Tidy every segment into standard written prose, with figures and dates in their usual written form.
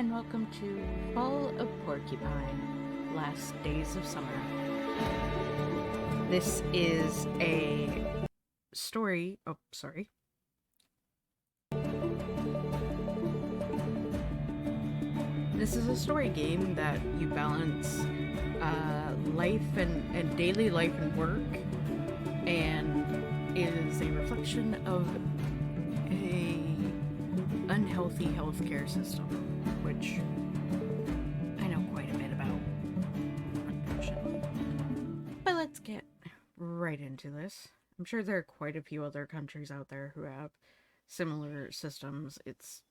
and welcome to Fall of Porcupine, Last Days of Summer. This is a story. Oh, sorry. This is a story game that you balance life and daily life and work, and is a reflection of a unhealthy healthcare system, which I know quite a bit about, unfortunately. But let's get right into this. I'm sure there are quite a few other countries out there who have similar systems. It's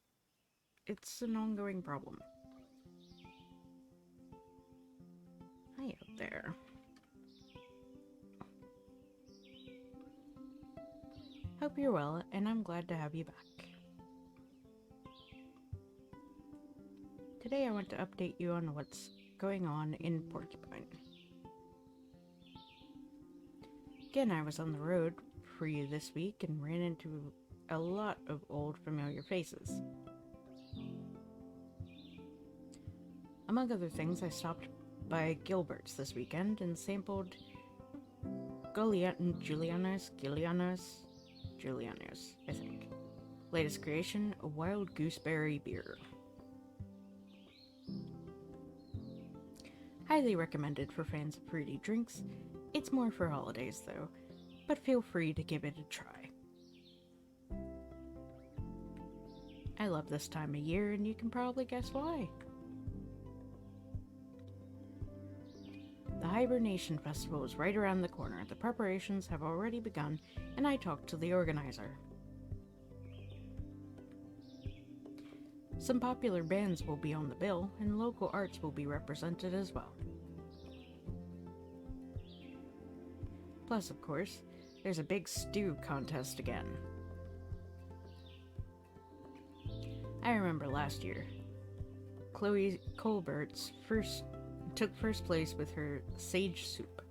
an ongoing problem. Hi out there. Hope you're well, and I'm glad to have you back. Today I want to update you on what's going on in Porcupine. Again, I was on the road for you this week and ran into a lot of old familiar faces. Among other things, I stopped by Gilbert's this weekend and sampled Juliana's, I think. Latest creation, a wild gooseberry beer. Highly recommended for fans of fruity drinks. It's more for holidays though, but feel free to give it a try. I love this time of year, and you can probably guess why. The Hibernation Festival is right around the corner. The preparations have already begun, and I talked to the organizer. Some popular bands will be on the bill, and local arts will be represented as well. Plus, of course, there's a big stew contest again. I remember last year, Chloe Colbert's took first place with her sage soup.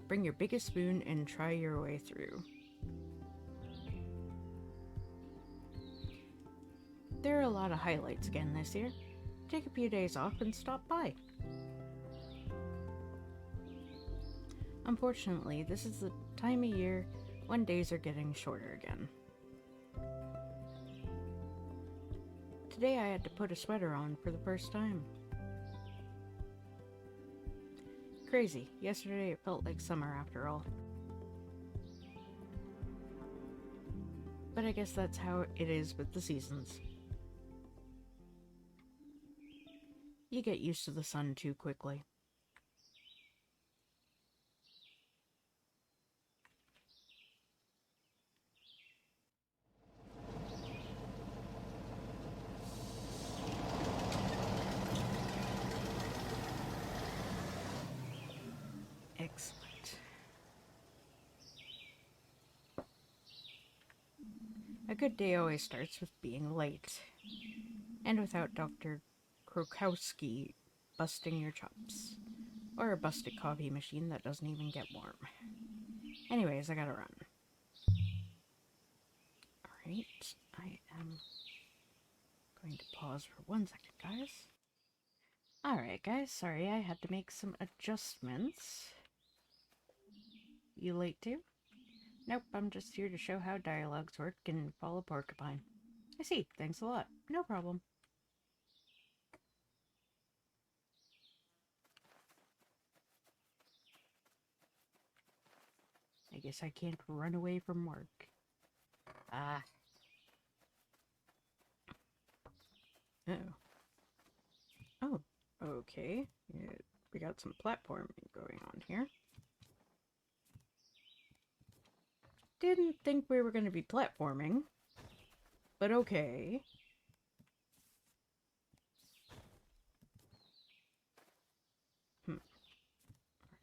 Bring your biggest spoon and try your way through. There are a lot of highlights again this year. Take a few days off and stop by. Unfortunately, this is the time of year when days are getting shorter again. Today I had to put a sweater on for the first time. Crazy. Yesterday it felt like summer after all. But I guess that's how it is with the seasons. You get used to the sun too quickly. Excellent. A good day always starts with being late, and without Dr. Krokowski busting your chops, or a busted coffee machine that doesn't even get warm. Anyways, I gotta run. Alright, I am going to pause for 1 second, guys. Alright, guys, sorry I had to make some adjustments. You late too? Nope, I'm just here to show how dialogues work and follow Porcupine. I see, thanks a lot. No problem. I guess I can't run away from work. Ah. Oh. Oh, okay. Yeah, we got some platforming going on here. Didn't think we were going to be platforming, but okay.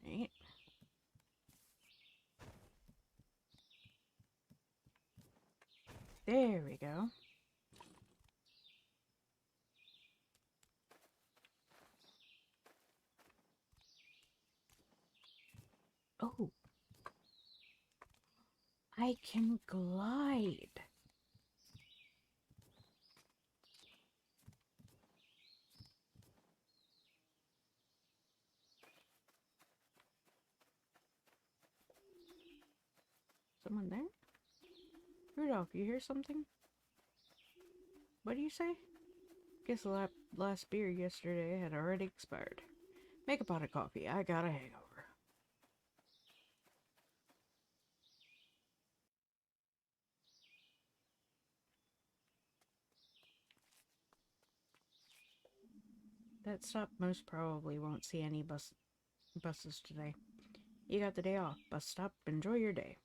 Right. There we go. Oh. I can glide. Someone there? Rudolph, you hear something? What do you say? Guess the last beer yesterday had already expired. Make a pot of coffee. I got a hangover. That stop most probably won't see any buses today. You got the day off. Bus stop. Enjoy your day.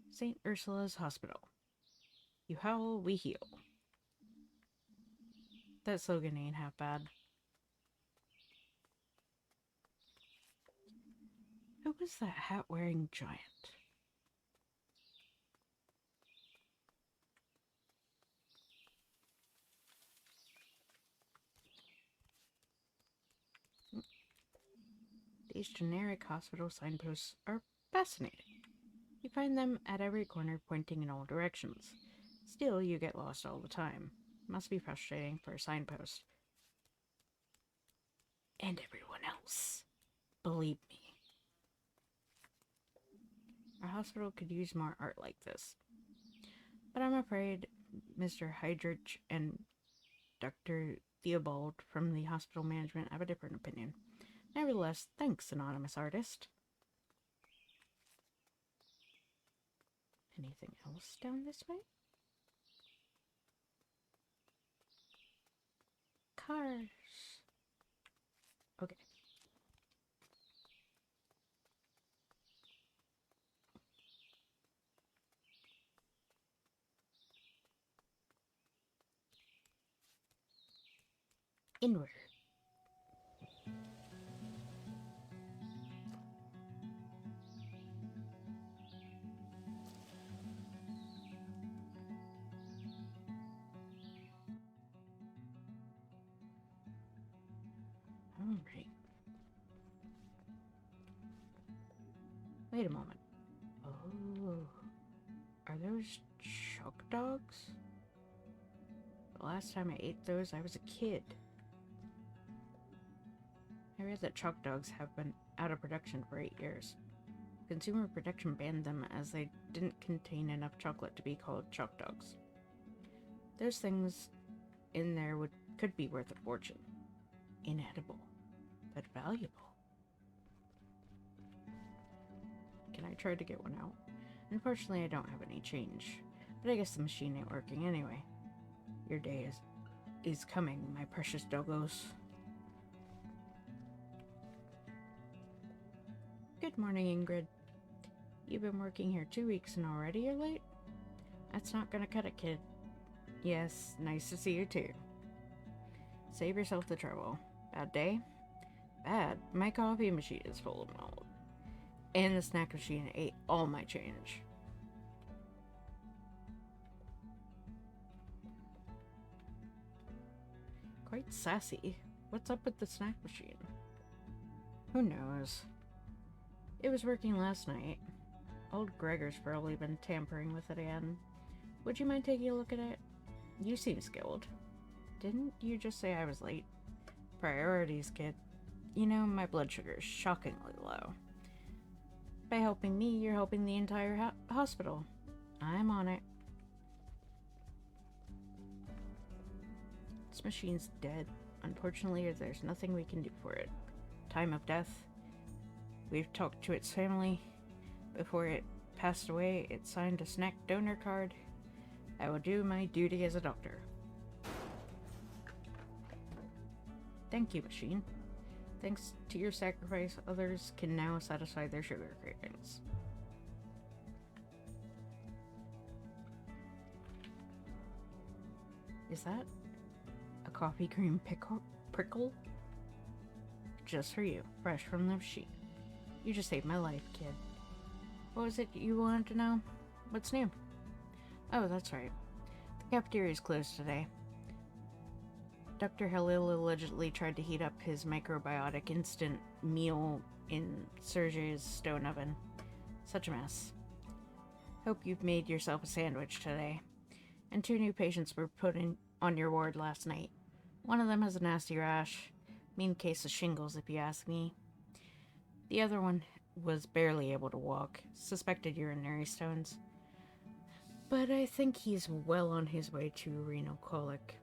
St. Ursula's Hospital. You howl, we heal. That slogan ain't half bad. Who was that hat-wearing giant? These generic hospital signposts are fascinating. You find them at every corner pointing in all directions. Still, you get lost all the time. Must be frustrating for a signpost. And everyone else. Believe me. Our hospital could use more art like this. But I'm afraid Mr. Heydrich and Dr. Theobald from the hospital management have a different opinion. Nevertheless, thanks, anonymous artist. Anything else down this way? Cars. Okay. Inward. Alright. Wait a moment. Oh. Are those chuck dogs? The last time I ate those, I was a kid. I read that chuck dogs have been out of production for 8 years. Consumer Protection banned them as they didn't contain enough chocolate to be called chuck dogs. Those things in there could be worth a fortune. Inedible, but valuable. Can I try to get one out? Unfortunately, I don't have any change, but I guess the machine ain't working anyway. Your day is coming, my precious doggos. Good morning, Ingrid. You've been working here 2 weeks and already you're late? That's not gonna cut it, kid. Yes, nice to see you too. Save yourself the trouble. Bad day? Bad. My coffee machine is full of mold. And the snack machine ate all my change. Quite sassy. What's up with the snack machine? Who knows? It was working last night. Old Gregor's probably been tampering with it again. Would you mind taking a look at it? You seem skilled. Didn't you just say I was late? Priorities, kid. You know, my blood sugar is shockingly low. By helping me, you're helping the entire hospital. I'm on it. This machine's dead. Unfortunately, there's nothing we can do for it. Time of death. We've talked to its family. Before it passed away, it signed a snack donor card. I will do my duty as a doctor. Thank you, machine. Thanks to your sacrifice, others can now satisfy their sugar cravings. Is that a coffee cream prickle? Just for you, fresh from the machine. You just saved my life, kid. What was it you wanted to know? What's new? Oh, that's right. The cafeteria is closed today. Dr. Halil allegedly tried to heat up his microbiotic instant meal in Sergei's stone oven. Such a mess. Hope you've made yourself a sandwich today. And 2 new patients were put on your ward last night. One of them has a nasty rash. Mean case of shingles, if you ask me. The other one was barely able to walk, suspected urinary stones. But I think he's well on his way to renal colic.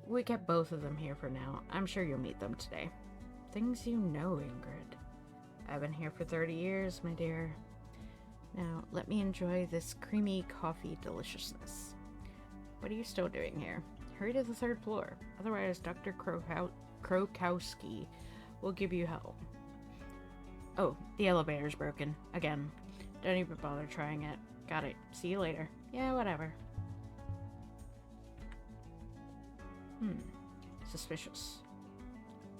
We kept both of them here for now. I'm sure you'll meet them today. Things you know, Ingrid. I've been here for 30 years, my dear. Now, let me enjoy this creamy coffee deliciousness. What are you still doing here? Hurry to the 3rd floor. Otherwise, Dr. Krokowski will give you hell. Oh, the elevator's broken. Again. Don't even bother trying it. Got it. See you later. Yeah, whatever. Suspicious.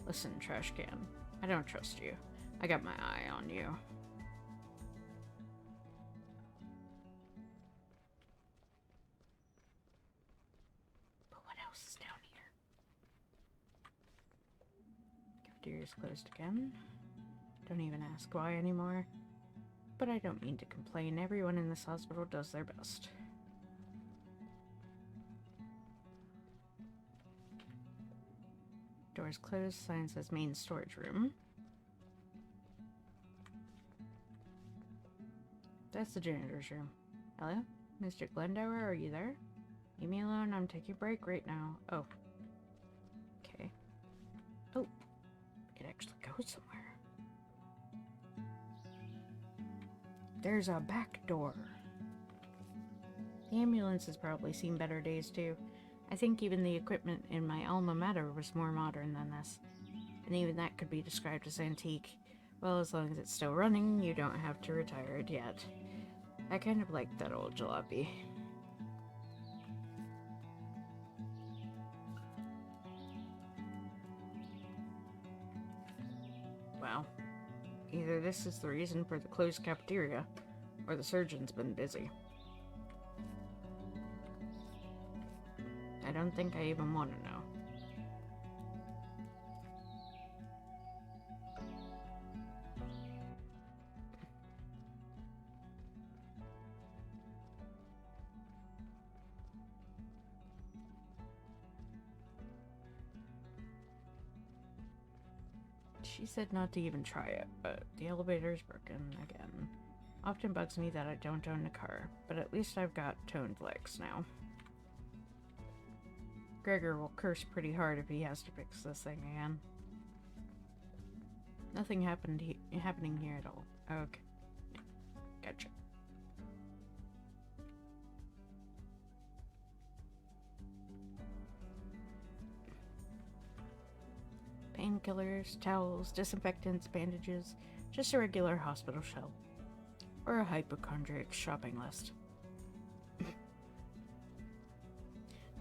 Listen, trash can. I don't trust you. I got my eye on you. But what else is down here? Cafeteria's closed again. Don't even ask why anymore. But I don't mean to complain. Everyone in this hospital does their best. Doors closed. Sign says main storage room. That's the janitor's room. Hello? Mr. Glendower, are you there? Leave me alone. I'm taking a break right now. Oh. Okay. Oh. It actually goes somewhere. There's a back door. The ambulance has probably seen better days too. I think even the equipment in my alma mater was more modern than this. And even that could be described as antique. Well, as long as it's still running, you don't have to retire it yet. I kind of like that old jalopy. Well, either this is the reason for the closed cafeteria, or the surgeon's been busy. I don't think I even want to know. She said not to even try it, but the elevator's broken again. Often bugs me that I don't own a car, but at least I've got toned legs now. Gregor will curse pretty hard if he has to fix this thing again. Nothing happening here at all. Okay. Gotcha. Painkillers, towels, disinfectants, bandages. Just a regular hospital shelf. Or a hypochondriac shopping list.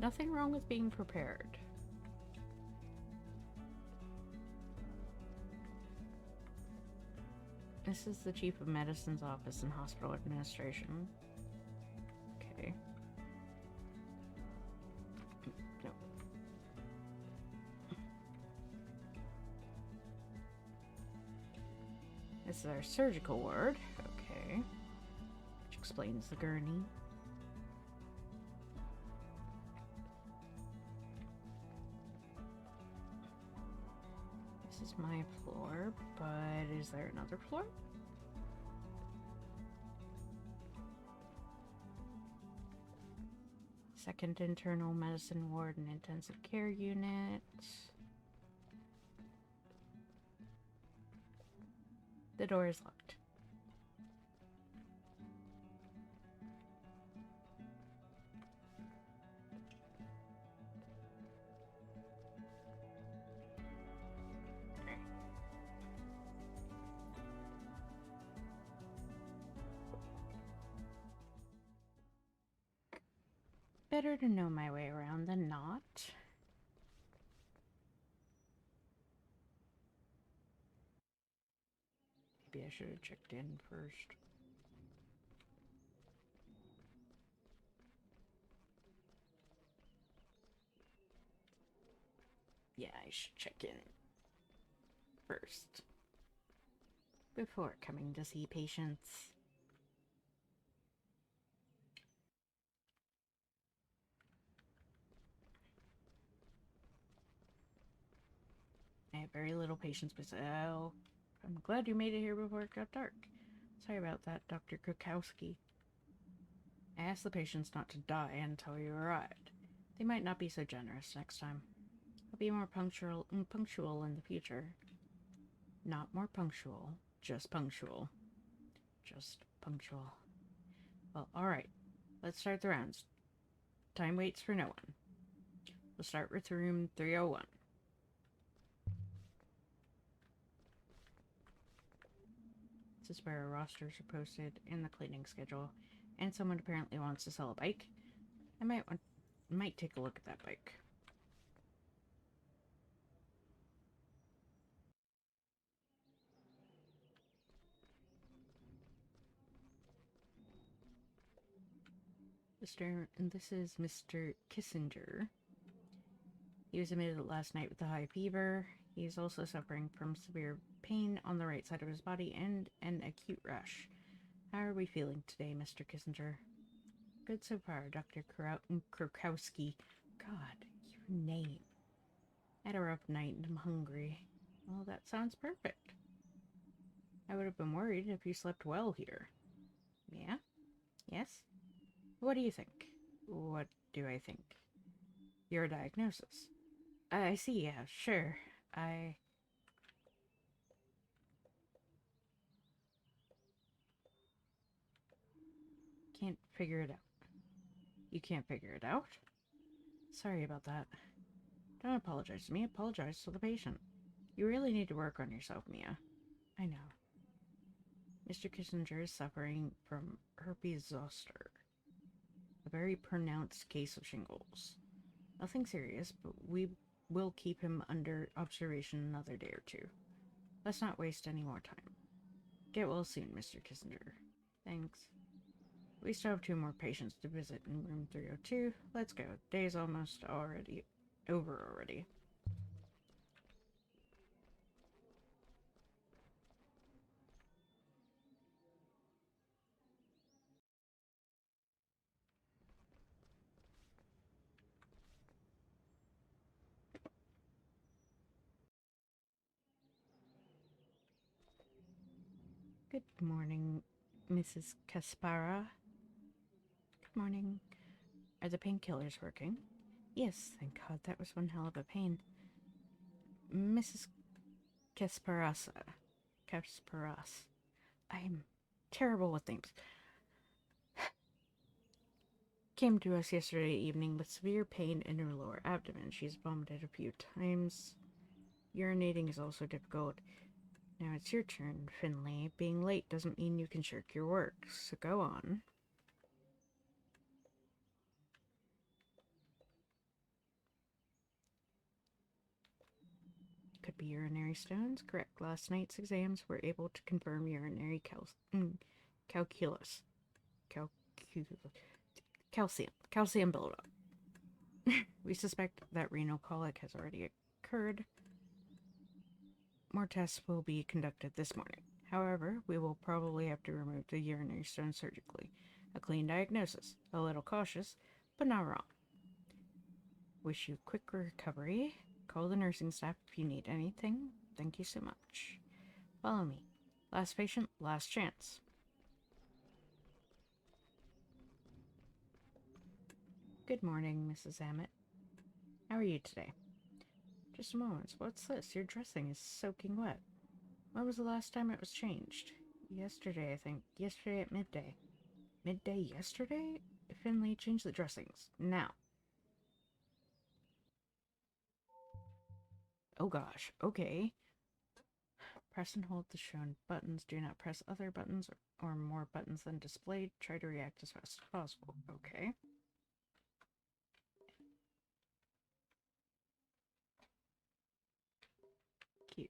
Nothing wrong with being prepared. This is the Chief of Medicine's office and hospital administration. Okay. No. This is our surgical ward. Okay. Which explains the gurney. This is my floor, but is there another floor? Second internal medicine ward and intensive care unit. The door is locked. Better to know my way around than not. Maybe I should have checked in first. Yeah, I should check in first before coming to see patients. I have very little patience myself. I'm glad you made it here before it got dark. Sorry about that, Dr. Krakowski. I asked the patients not to die until you arrived. They might not be so generous next time. I'll be more punctual in the future. Not more punctual, just punctual. Just punctual. Well, alright. Let's start the rounds. Time waits for no one. We'll start with room 301. This is where rosters are posted in the cleaning schedule, and someone apparently wants to sell a bike. I might take a look at that bike. This is Mr. Kissinger. He was admitted last night with a high fever. He is also suffering from severe pain on the right side of his body and an acute rash. How are we feeling today, Mr. Kissinger? Good so far, Dr. Krakowski. God, your name. I had a rough night and I'm hungry. Well, that sounds perfect. I would have been worried if you slept well here. Yeah? Yes? What do you think? What do I think? Your diagnosis. I see, yeah, sure. I can't figure it out. You can't figure it out? Sorry about that. Don't apologize to me, apologize to the patient. You really need to work on yourself, Mia. I know. Mr. Kissinger is suffering from herpes zoster, a very pronounced case of shingles. Nothing serious, but we will keep him under observation another day or two. Let's not waste any more time. Get well soon, Mr. Kissinger. Thanks. We still have 2 more patients to visit in room 302. Let's go. Day's almost over already. Good morning, Mrs. Kaspara. Good morning. Are the painkillers working? Yes, thank God. That was one hell of a pain. Mrs. Kasparas. I'm terrible with names. Came to us yesterday evening with severe pain in her lower abdomen. She's vomited a few times. Urinating is also difficult. Now it's your turn, Finley. Being late doesn't mean you can shirk your work, so go on. Could be urinary stones. Correct. Last night's exams were able to confirm urinary calculus. Calcium buildup. We suspect that renal colic has already occurred. More tests will be conducted this morning. However, we will probably have to remove the urinary stone surgically. A clean diagnosis. A little cautious, but not wrong. Wish you quick recovery. Call the nursing staff if you need anything. Thank you so much. Follow me. Last patient, last chance. Good morning, Mrs. Ammett. How are you today? Just a moment. What's this? Your dressing is soaking wet. When was the last time it was changed? Yesterday, I think. Yesterday at midday. Midday yesterday? Finley, change the dressings. Now. Oh gosh. Okay. Press and hold the shown buttons. Do not press other buttons or more buttons than displayed. Try to react as fast as possible. Okay. Q.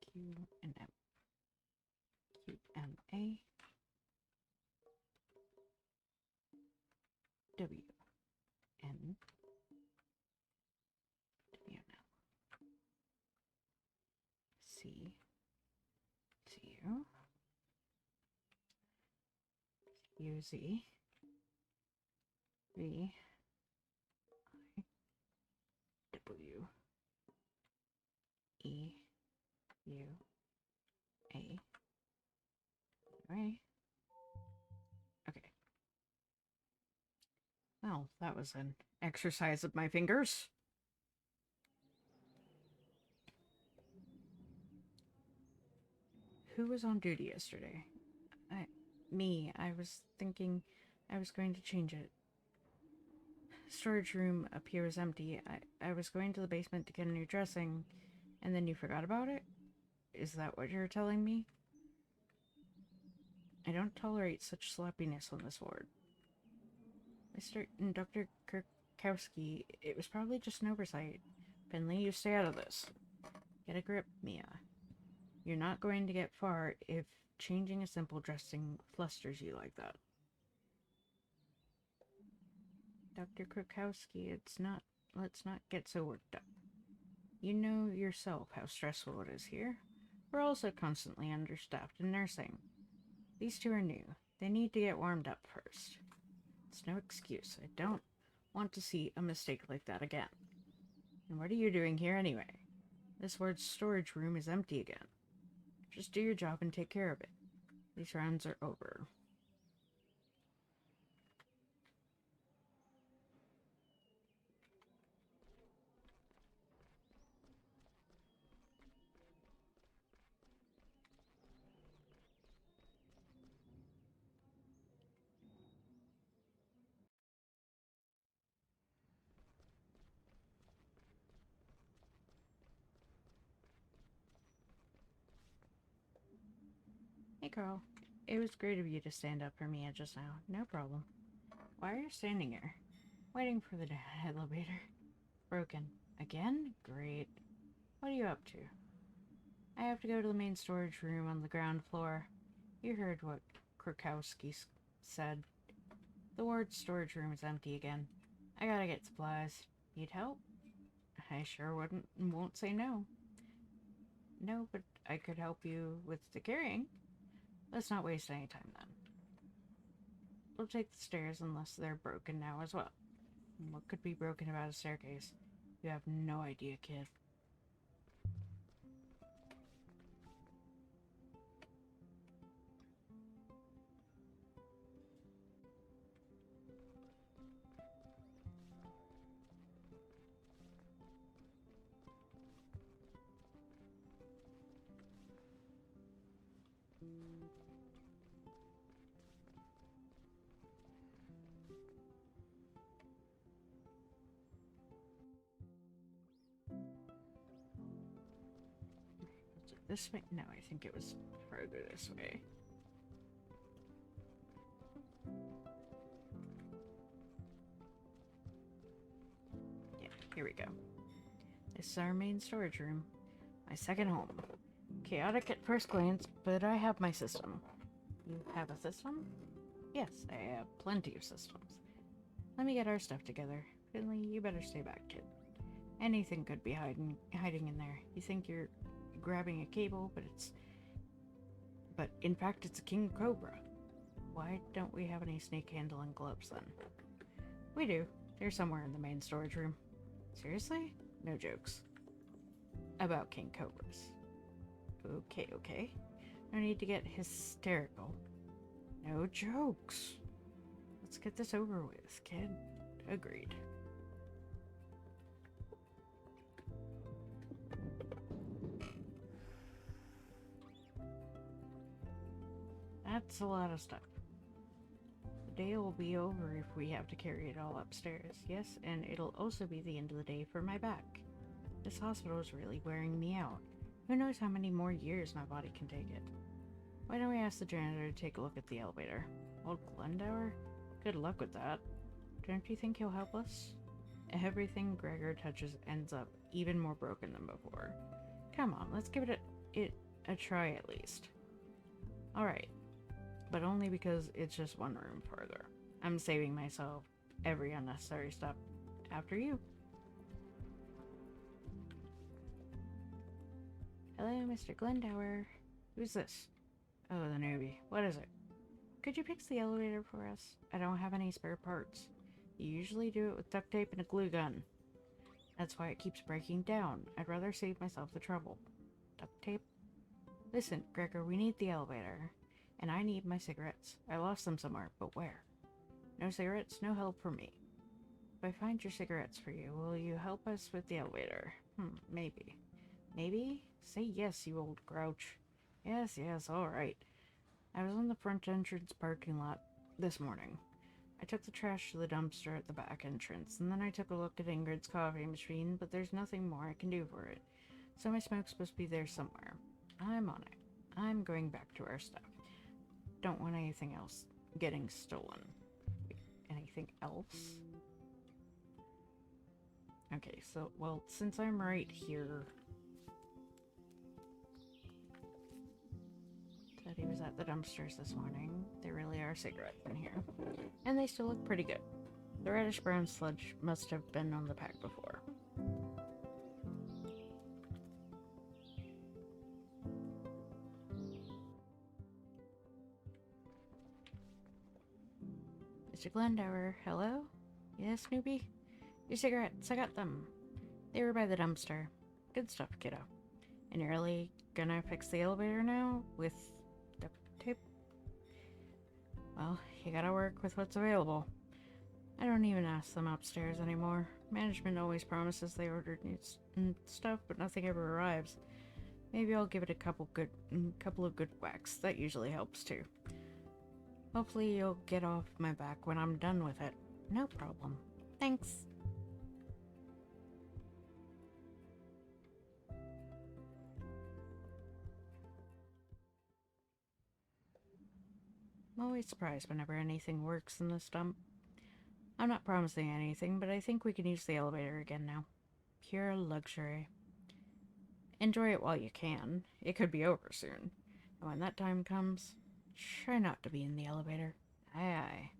Q and M. Q, M, A. W. N. W, N. C. C, U. U, Z. V. I. W. E. U A A. Okay. Well, that was an exercise of my fingers. Who was on duty yesterday? Me. I was thinking I was going to change it. Storage room up here was empty. I was going to the basement to get a new dressing, and then you forgot about it? Is that what you're telling me? I don't tolerate such sloppiness on this ward. Mr. and Dr. Kurkowski, it was probably just an oversight. Finley, you stay out of this. Get a grip, Mia. You're not going to get far if changing a simple dressing flusters you like that. Dr. Kurkowski, let's not get so worked up. You know yourself how stressful it is here. We're also constantly understaffed in nursing. These two are new. They need to get warmed up first. It's no excuse. I don't want to see a mistake like that again. And what are you doing here anyway? This ward's storage room is empty again. Just do your job and take care of it. These rounds are over. Hey, Carl. It was great of you to stand up for me just now. No problem. Why are you standing here? Waiting for the elevator. Broken. Again? Great. What are you up to? I have to go to the main storage room on the ground floor. You heard what Krakowski said. The ward's storage room is empty again. I gotta get supplies. Need help? I sure won't say no. No, but I could help you with the carrying. Let's not waste any time then. We'll take the stairs unless they're broken now as well. What could be broken about a staircase? You have no idea, kid. This way? No, I think it was further this way. Yeah, here we go. This is our main storage room. My second home. Chaotic at first glance, but I have my system. You have a system? Yes, I have plenty of systems. Let me get our stuff together. Finley, you better stay back, kid. Anything could be hiding in there. You think you're grabbing a cable, but in fact it's a king cobra. Why don't we have any snake handling gloves then? We do. They're somewhere in the main storage room. Seriously? No jokes. About king cobras. Okay. No need to get hysterical. No jokes. Let's get this over with, kid. Agreed. That's a lot of stuff. The day will be over if we have to carry it all upstairs, yes, and it'll also be the end of the day for my back. This hospital is really wearing me out. Who knows how many more years my body can take it. Why don't we ask the janitor to take a look at the elevator? Old Glendower? Good luck with that. Don't you think he'll help us? Everything Gregor touches ends up even more broken than before. Come on, let's give it a try at least. Alright, but only because it's just one room further. I'm saving myself every unnecessary step after you. Hello, Mr. Glendower. Who's this? Oh, the newbie. What is it? Could you fix the elevator for us? I don't have any spare parts. You usually do it with duct tape and a glue gun. That's why it keeps breaking down. I'd rather save myself the trouble. Duct tape? Listen, Gregor, we need the elevator. And I need my cigarettes. I lost them somewhere, but where? No cigarettes, no help for me. If I find your cigarettes for you, will you help us with the elevator? Maybe. Maybe? Say yes, you old grouch. Yes, all right. I was in the front entrance parking lot this morning. I took the trash to the dumpster at the back entrance, and then I took a look at Ingrid's coffee machine, but there's nothing more I can do for it. So my smoke's supposed to be there somewhere. I'm on it. I'm going back to our stuff. Don't want anything else getting stolen. Anything else? Okay, so, well, since I'm right here... Said he was at the dumpsters this morning. There really are cigarettes in here. And they still look pretty good. The reddish-brown sludge must have been on the pack before. Mr. Glendower, hello? Yes, Snoopy? Your cigarettes, I got them. They were by the dumpster. Good stuff, kiddo. And you're really gonna fix the elevator now? With duct tape? Well, you gotta work with what's available. I don't even ask them upstairs anymore. Management always promises they ordered new stuff, but nothing ever arrives. Maybe I'll give it a couple of good whacks. That usually helps too. Hopefully you'll get off my back when I'm done with it. No problem. Thanks. I'm always surprised whenever anything works in this dump. I'm not promising anything, but I think we can use the elevator again now. Pure luxury. Enjoy it while you can. It could be over soon. And when that time comes, try not to be in the elevator. Aye, aye.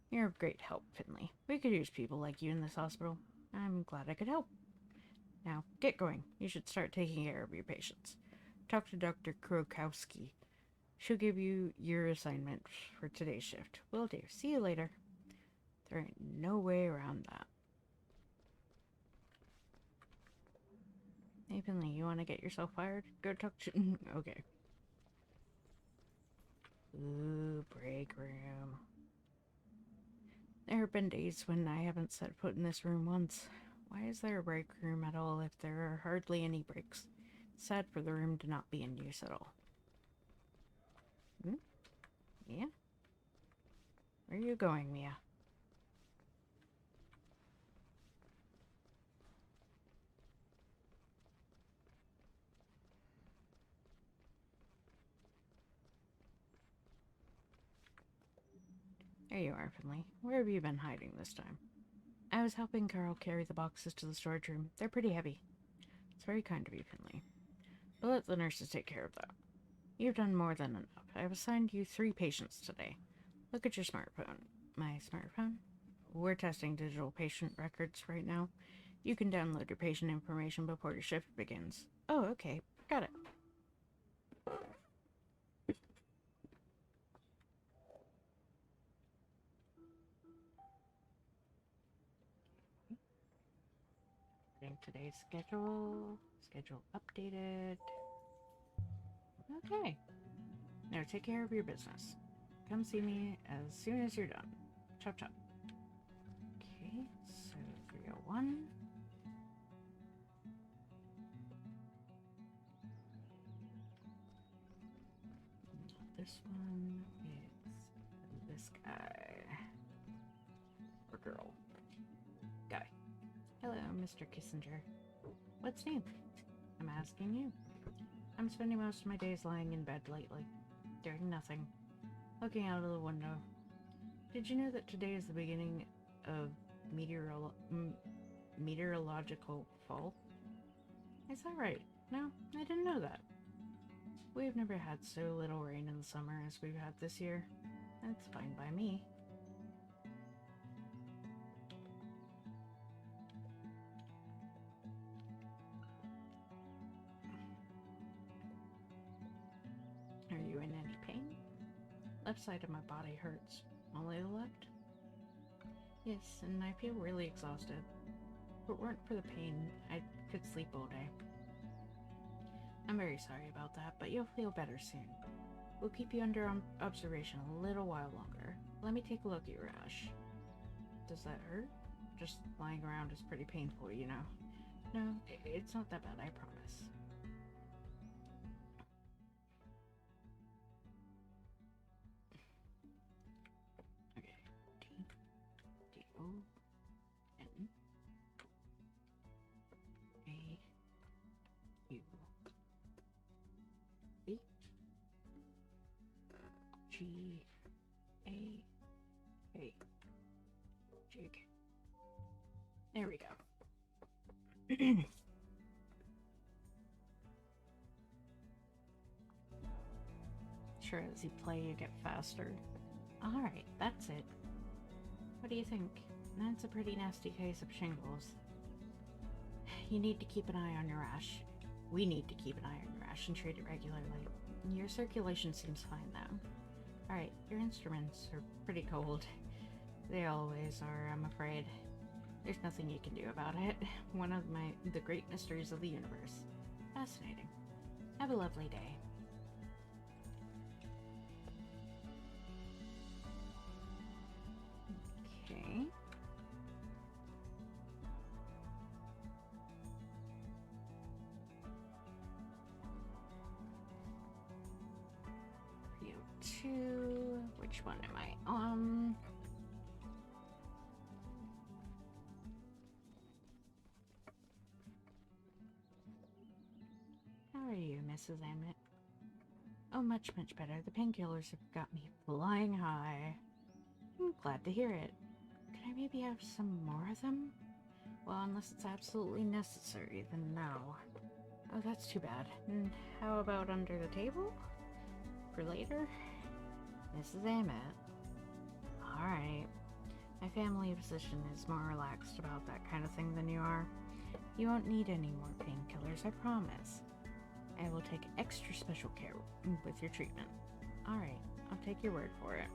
You're of great help, Finley. We could use people like you in this hospital. I'm glad I could help. Now, get going. You should start taking care of your patients. Talk to Dr. Krokowski. She'll give you your assignment for today's shift. Will do. See you later. There ain't no way around that. Hey, Finley, you want to get yourself fired? Go talk to... Okay. Ooh, break room. There have been days when I haven't set foot in this room once. Why is there a break room at all if there are hardly any breaks? It's sad for the room to not be in use at all. Yeah? Where are you going, Mia? There you are, Finley. Where have you been hiding this time? I was helping Carl carry the boxes to the storage room. They're pretty heavy. It's very kind of you, Finley. But let the nurses take care of that. You've done more than enough. I've assigned you 3 patients today. Look at your smartphone. My smartphone? We're testing digital patient records right now. You can download your patient information before your shift begins. Oh, okay. Got it. Today's schedule. Schedule updated. Okay. Now take care of your business. Come see me as soon as you're done. Chop chop. Okay, so 301. This one is this guy. Or girl. Guy. Hello, Mr. Kissinger. What's new? I'm asking you. I'm spending most of my days lying in bed lately, doing nothing, looking out of the window. Did you know that today is the beginning of meteorological fall? Is that right? No, I didn't know that. We've never had so little rain in the summer as we've had this year. That's fine by me. Are you in any pain? Left side of my body hurts. Only the left? Yes, and I feel really exhausted. If it weren't for the pain, I could sleep all day. I'm very sorry about that, but you'll feel better soon. We'll keep you under observation a little while longer. Let me take a look at your rash. Does that hurt? Just lying around is pretty painful, you know. No, it's not that bad, I promise. Okay. D-O-N-A-U. B G-A-A. Jig. There we go. Sure, as you play, you get faster. Alright, that's it. What do you think? That's a pretty nasty case of shingles. You need to keep an eye on your rash. We need to keep an eye on your rash and treat it regularly. Your circulation seems fine, though. Alright, your instruments are pretty cold. They always are, I'm afraid. There's nothing you can do about it. One of the great mysteries of the universe. Fascinating. Have a lovely day. Okay. Rio 2. Which one am I on? How are you, Mrs. Emmett? Oh, much, much better. The painkillers have got me flying high. I'm glad to hear it. Could I maybe have some more of them? Well, unless it's absolutely necessary, then no. Oh, that's too bad. And how about under the table? For later? Mrs. Emmett. Alright. My family physician is more relaxed about that kind of thing than you are. You won't need any more painkillers, I promise. I will take extra special care with your treatment. Alright, I'll take your word for it.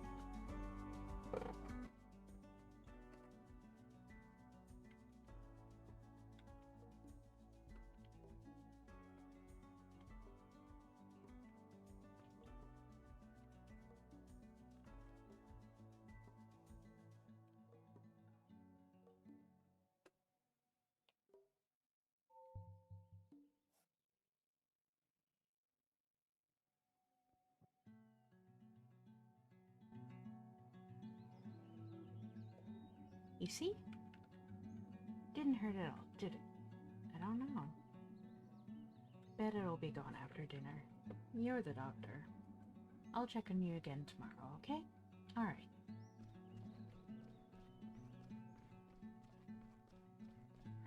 You see? Didn't hurt at all, did it? I don't know. Bet it'll be gone after dinner. You're the doctor. I'll check on you again tomorrow, okay? Alright.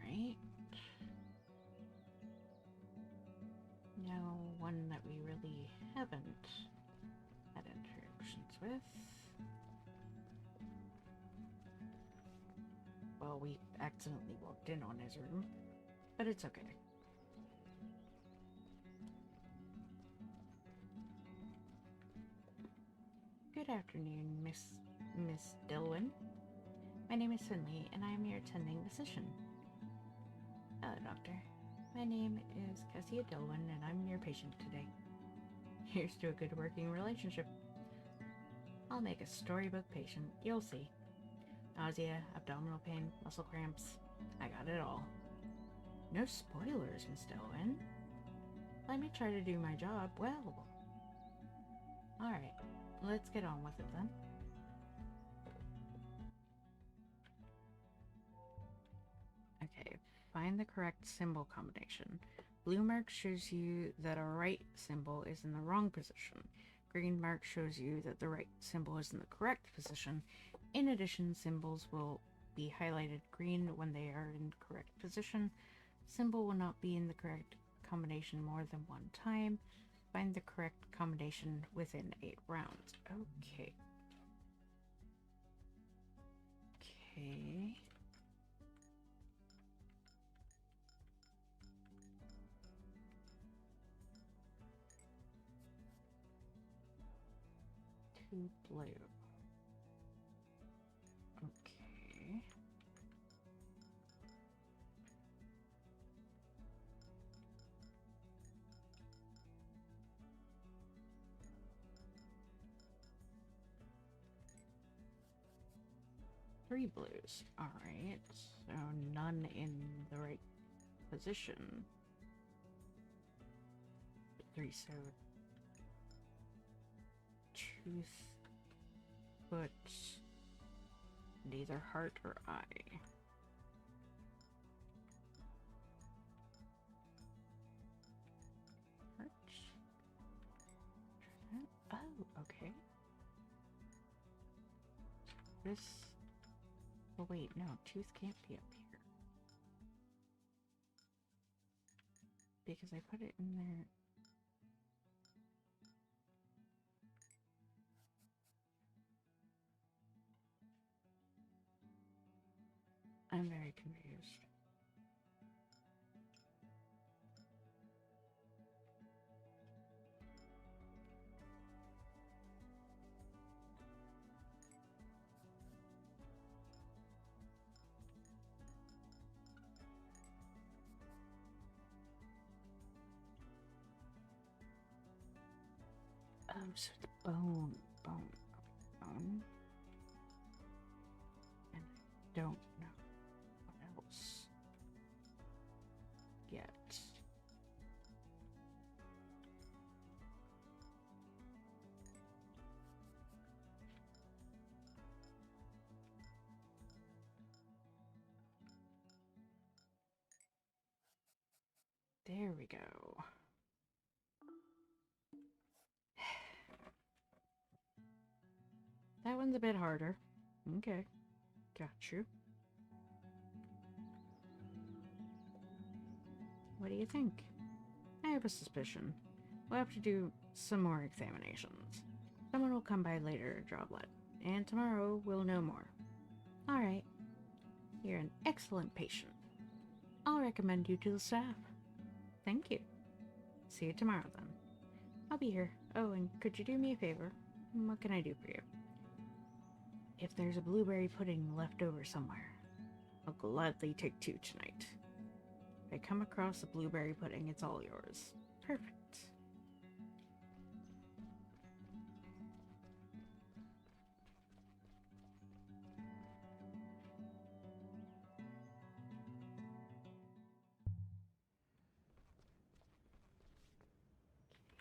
Right. Now, one that we really haven't had interactions with. Well, we accidentally walked in on his room, but it's okay. Good afternoon, Miss Dillwyn. My name is Finley, and I am your attending physician. Hello, Doctor. My name is Cassia Dillwyn, and I'm your patient today. Here's to a good working relationship. I'll make a storybook patient, you'll see. Nausea, abdominal pain, muscle cramps. I got it all. No spoilers, Miss Dillwyn. Let me try to do my job well. Alright, let's get on with it then. Okay, find the correct symbol combination. Blue mark shows you that a right symbol is in the wrong position. Green mark shows you that the right symbol is in the correct position. In addition, symbols will be highlighted green when they are in correct position. Symbol will not be in the correct combination more than one time. Find the correct combination within 8 rounds. Okay. Okay. Two blue. Okay. 3 blues. Alright, so none in the right position. 3, so tooth, foot. These are heart or eye. Heart. Oh, okay. This. Oh wait, no, tooth can't be up here. Because I put it in there. I'm very confused. Oh, so it's bone. And I don't know what else yet. There we go. That one's a bit harder. Okay, got you. What do you think? I have a suspicion. We'll have to do some more examinations. Someone will come by later to draw blood, and tomorrow we'll know more. Alright. You're an excellent patient. I'll recommend you to the staff. Thank you. See you tomorrow then. I'll be here. Oh, and could you do me a favor? What can I do for you? If there's a blueberry pudding left over somewhere, I'll gladly take 2 tonight. If I come across a blueberry pudding, it's all yours. Perfect.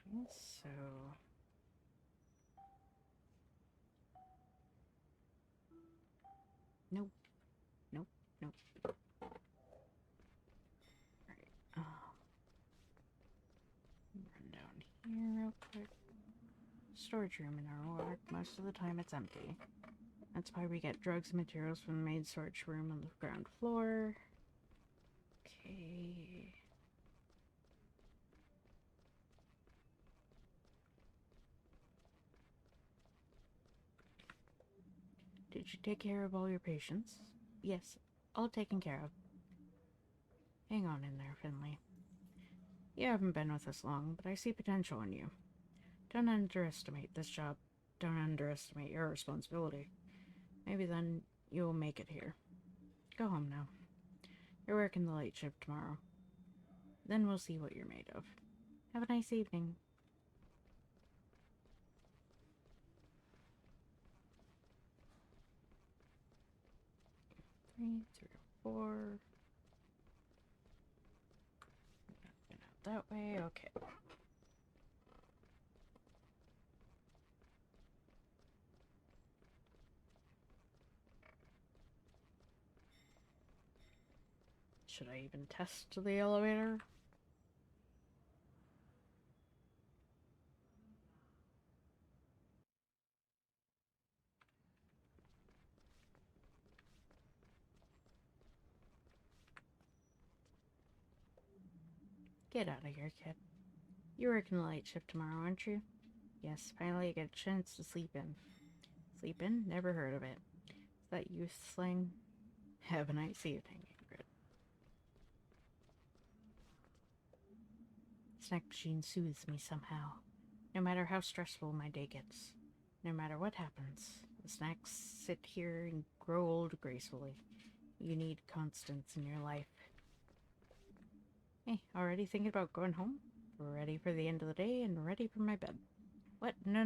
Okay, so... Nope. Nope. Alright, run down here real quick. Storage room in our ward. Most of the time it's empty. That's why we get drugs and materials from the main storage room on the ground floor. Okay. Did you take care of all your patients? Yes, all taken care of. Hang on in there, Finley. You haven't been with us long, but I see potential in you. Don't underestimate this job. Don't underestimate your responsibility. Maybe then you'll make it here. Go home now. You're working the late shift tomorrow. Then we'll see what you're made of. Have a nice evening. 3, 3, 4. Not that way. Okay. Should I even test the elevator? Get out of here, kid. You're working the late shift tomorrow, aren't you? Yes, finally I get a chance to sleep in. Sleep in? Never heard of it. Is that youth slang? Have a nice evening, Ingrid. Snack machine soothes me somehow. No matter how stressful my day gets. No matter what happens. The snacks sit here and grow old gracefully. You need constants in your life. Hey, already thinking about going home? Ready for the end of the day and ready for my bed. What? No.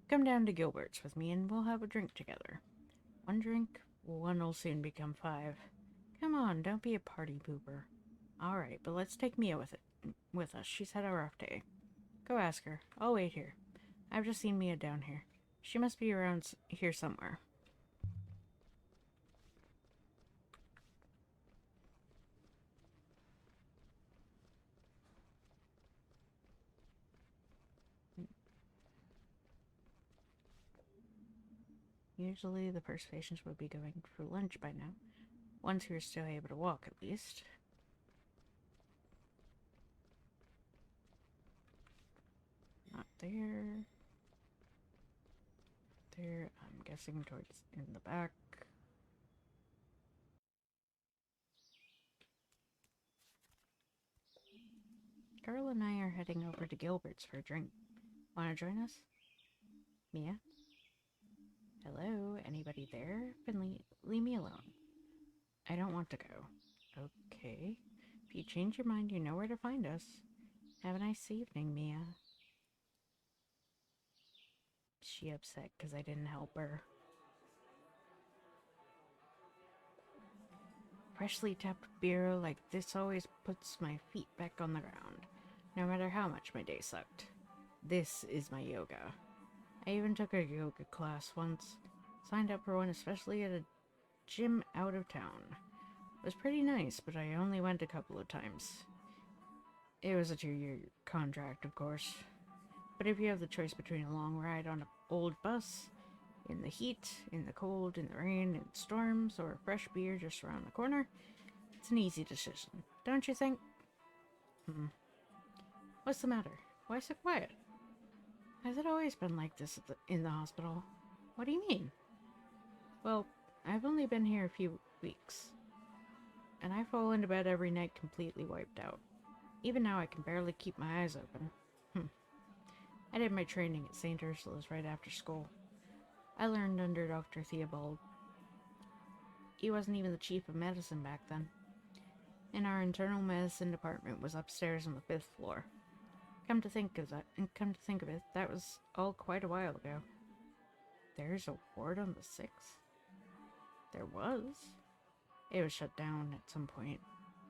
Come down to Gilbert's with me and we'll have a drink together. 1 drink, One will soon become 5. Come on, don't be a party pooper. Alright, but let's take Mia with us. She's had a rough day. Go ask her. I'll wait here. I've just seen Mia down here. She must be around here somewhere. Usually the first patients would be going for lunch by now. Ones who are still able to walk, at least. Not there. There, I'm guessing towards in the back. Carl and I are heading over to Gilbert's for a drink. Wanna join us? Mia? Hello? Anybody there? Finley, leave me alone. I don't want to go. Okay. If you change your mind, you know where to find us. Have a nice evening, Mia. She upset because I didn't help her. Freshly tapped beer like this always puts my feet back on the ground, no matter how much my day sucked. This is my yoga. I even took a yoga class once. Signed up for one especially at a gym out of town. It was pretty nice, but I only went a couple of times. It was a 2-year contract, of course. But if you have the choice between a long ride on an old bus, in the heat, in the cold, in the rain, in storms, or fresh beer just around the corner, it's an easy decision, don't you think? What's the matter? Why so quiet? Has it always been like this in the hospital? What do you mean? Well, I've only been here a few weeks, and I fall into bed every night completely wiped out. Even now I can barely keep my eyes open. I did my training at St. Ursula's right after school. I learned under Dr. Theobald. He wasn't even the chief of medicine back then. And our internal medicine department was upstairs on the 5th floor. Come to think of it, that was all quite a while ago. There's a ward on the 6th? There was? It was shut down at some point.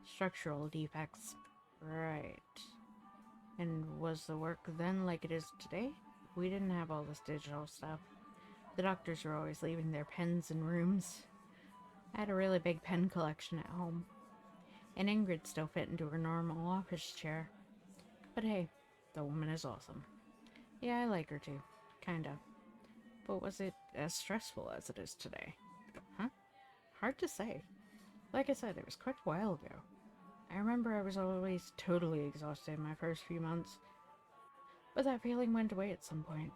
Structural defects. Right. And was the work then like it is today? We didn't have all this digital stuff. The doctors were always leaving their pens in rooms. I had a really big pen collection at home. And Ingrid still fit into her normal office chair. But hey, the woman is awesome. Yeah, I like her too. Kinda. But was it as stressful as it is today? Huh? Hard to say. Like I said, it was quite a while ago. I remember I was always totally exhausted my first few months. But that feeling went away at some point.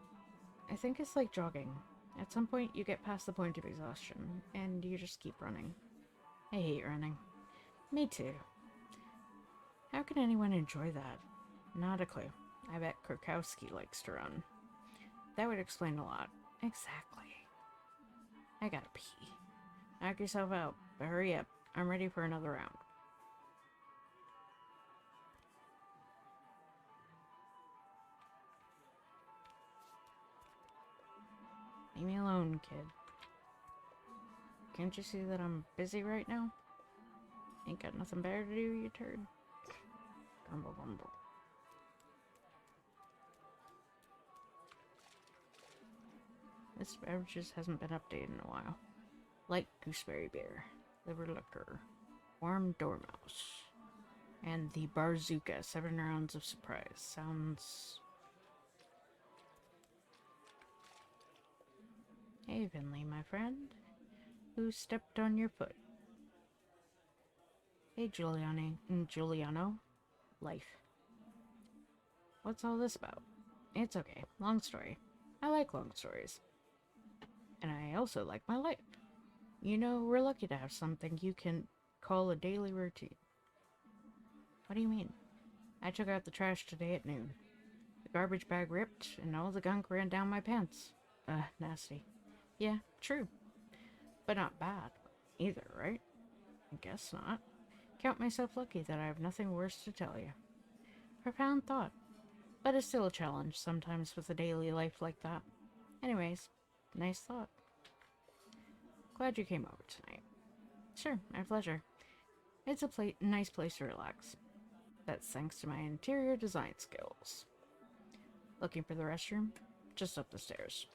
I think it's like jogging. At some point you get past the point of exhaustion, and you just keep running. I hate running. Me too. How can anyone enjoy that? Not a clue. I bet Krakowski likes to run. That would explain a lot. Exactly. I gotta pee. Knock yourself out, but hurry up. I'm ready for another round. Leave me alone, kid. Can't you see that I'm busy right now? Ain't got nothing better to do, you turd. Grumble, grumble. This beverage just hasn't been updated in a while. Light gooseberry beer, liver liquor, warm dormouse, and the Barzooka 7 rounds of surprise. Sounds... Hey, Finley, my friend. Who stepped on your foot? Hey, Giuliano. Life. What's all this about? It's okay. Long story. I like long stories. And I also like my life. You know, we're lucky to have something you can call a daily routine. What do you mean? I took out the trash today at noon. The garbage bag ripped, and all the gunk ran down my pants. Nasty. Yeah, true. But not bad, either, right? I guess not. Count myself lucky that I have nothing worse to tell you. Profound thought. But it's still a challenge sometimes with a daily life like that. Anyways, nice thought. Glad you came over tonight. Sure, my pleasure. It's a nice place to relax. That's thanks to my interior design skills. Looking for the restroom? Just up the stairs.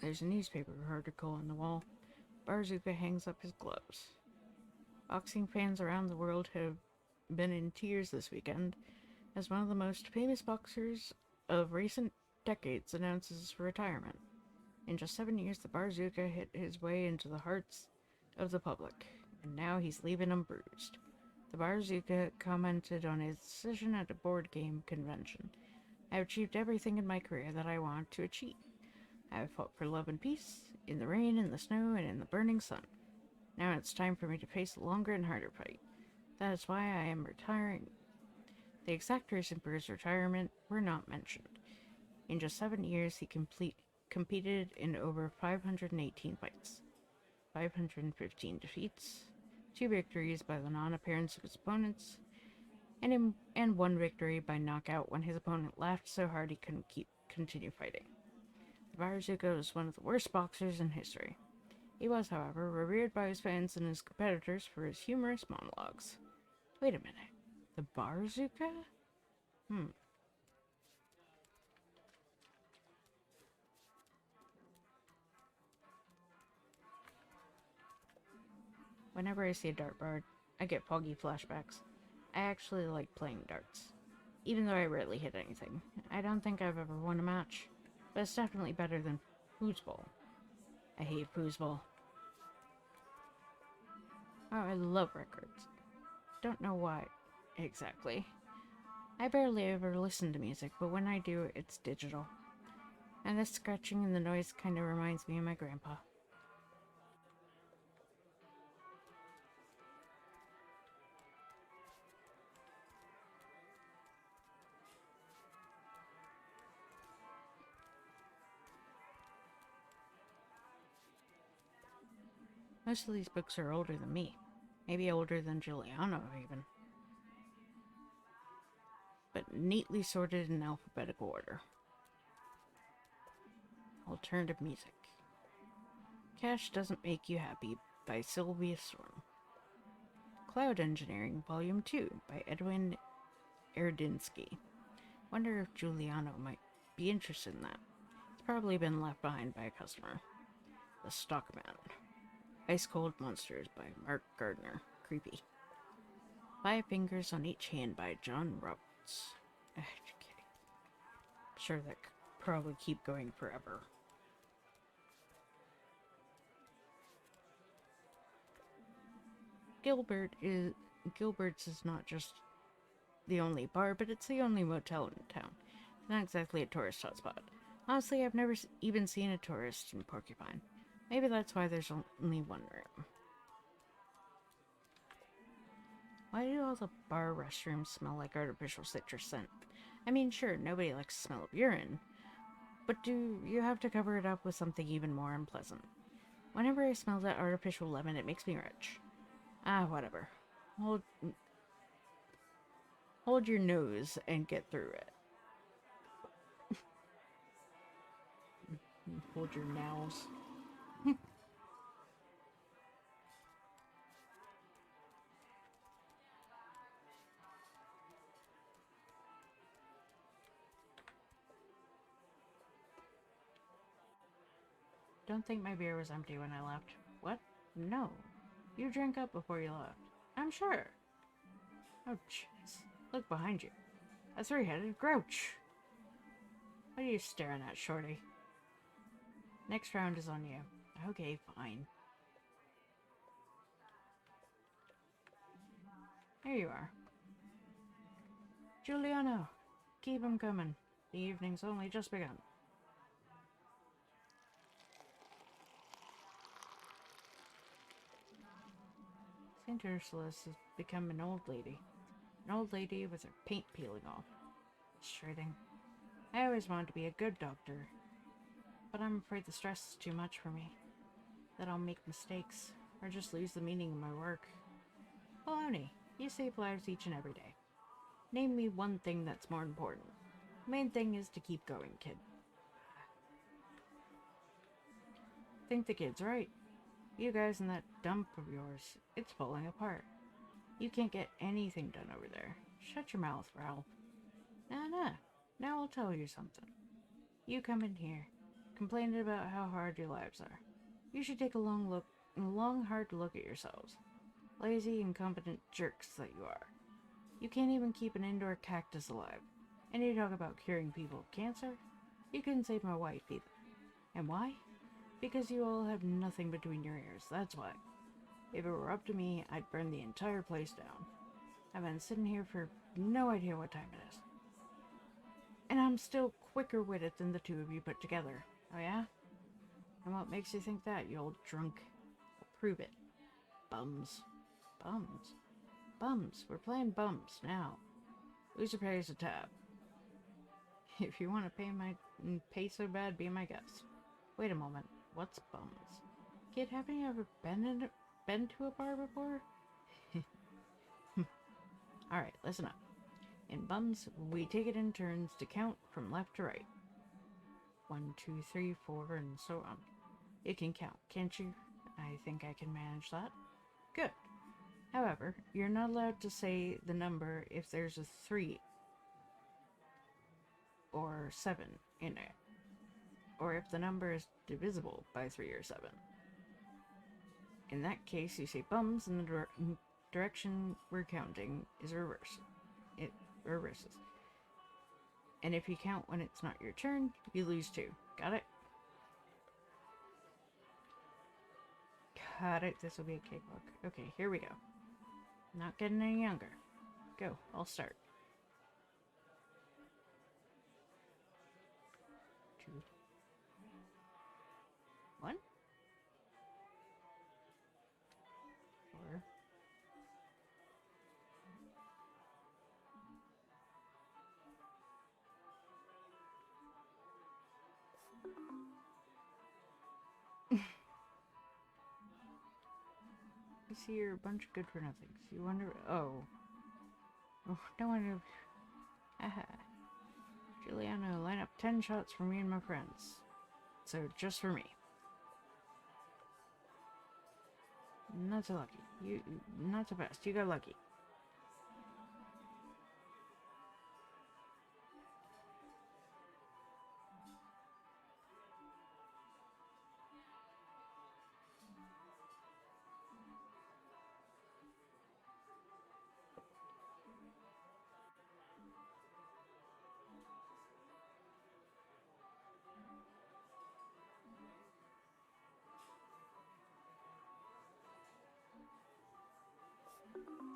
There's a newspaper article on the wall. Barzuka hangs up his gloves. Boxing fans around the world have been in tears this weekend as one of the most famous boxers of recent decades announces his retirement. In just 7 years, the Barzuka hit his way into the hearts of the public, and now he's leaving them bruised. The Barzuka commented on his decision at a board game convention. I have achieved everything in my career that I want to achieve. I have fought for love and peace, in the rain, in the snow, and in the burning sun. Now it's time for me to face a longer and harder fight. That is why I am retiring. The exact reason for his retirement were not mentioned. In just 7 years, he competed in over 518 fights, 515 defeats, 2 victories by the non-appearance of his opponents, and 1 victory by knockout when his opponent laughed so hard he couldn't continue fighting. The Barzuka was one of the worst boxers in history. He was, however, revered by his fans and his competitors for his humorous monologues. Wait a minute. The Barzuka? Whenever I see a dartboard, I get foggy flashbacks. I actually like playing darts, even though I rarely hit anything. I don't think I've ever won a match, but it's definitely better than foosball. I hate foosball. Oh, I love records. Don't know why exactly. I barely ever listen to music, but when I do, it's digital. And the scratching and the noise kind of reminds me of my grandpa. Most of these books are older than me. Maybe older than Giuliano, even. But neatly sorted in alphabetical order. Alternative music. Cash Doesn't Make You Happy by Sylvia Storm. Cloud Engineering Volume 2 by Edwin Erdinsky. Wonder if Giuliano might be interested in that. It's probably been left behind by a customer. The Stockman. Ice Cold Monsters by Mark Gardner. Creepy. 5 Fingers on Each Hand by John Roberts. Okay. I'm sure that could probably keep going forever. Gilbert's is not just the only bar, but it's the only motel in town. It's not exactly a tourist hotspot. Honestly, I've never even seen a tourist in Porcupine. Maybe that's why there's only 1 room. Why do all the bar restrooms smell like artificial citrus scent? I mean, sure, nobody likes the smell of urine, but do you have to cover it up with something even more unpleasant? Whenever I smell that artificial lemon, it makes me rich. Ah, whatever. Hold your nose and get through it. Hold your nows. Don't think my beer was empty when I left. What? No. You drank up before you left. I'm sure. Oh, jeez. Look behind you. A 3-headed grouch. What are you staring at, Shorty? Next round is on you. Okay, fine. There you are. Giuliano, keep 'em coming. The evening's only just begun. St. Ursula's has become an old lady. An old lady with her paint peeling off. Frustrating. I always wanted to be a good doctor, but I'm afraid the stress is too much for me. That I'll make mistakes, or just lose the meaning of my work. Baloney, you save lives each and every day. Name me one thing that's more important. The main thing is to keep going, kid. think the kid's right. You guys and that dump of yours, it's falling apart. You can't get anything done over there. Shut your mouth, Ralph. Nah. Now I'll tell you something. You come in here, complaining about how hard your lives are. You should take a long, hard look at yourselves. Lazy, incompetent jerks that you are. You can't even keep an indoor cactus alive. And you talk about curing people of cancer? You couldn't save my wife either. And why? Because you all have nothing between your ears, that's why. If it were up to me, I'd burn the entire place down. I've been sitting here for no idea what time it is. And I'm still quicker-witted than the two of you put together. Oh yeah? And what makes you think that, you old drunk? Well, prove it. Bums. Bums. We're playing bums now. Loser pays a tab. If you want to pay so bad, be my guest. Wait a moment. What's bums? Kid, haven't you ever been to a bar before? Alright, listen up. In bums, we take it in turns to count from left to right. 1, 2, 3, 4, and so on. You can count, can't you? I think I can manage that. Good. However, you're not allowed to say the number if there's a 3 or 7 in it, or if the number is divisible by 3 or 7. In that case, you say bums, and the direction we're counting is reverse. It reverses. And if you count when it's not your turn, you lose 2. Got it? Got it. This will be a cakewalk. Okay, here we go. Not getting any younger. Go. I'll start. 2, 1, 4. You see, you're a bunch of good for nothings. You wonder. Oh, no wonder. Haha. Juliano, line up 10 shots for me and my friends. So, just for me. Not so lucky. You, not so fast. You got lucky.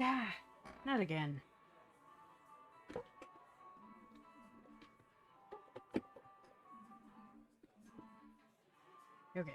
Ah, not again. Okay.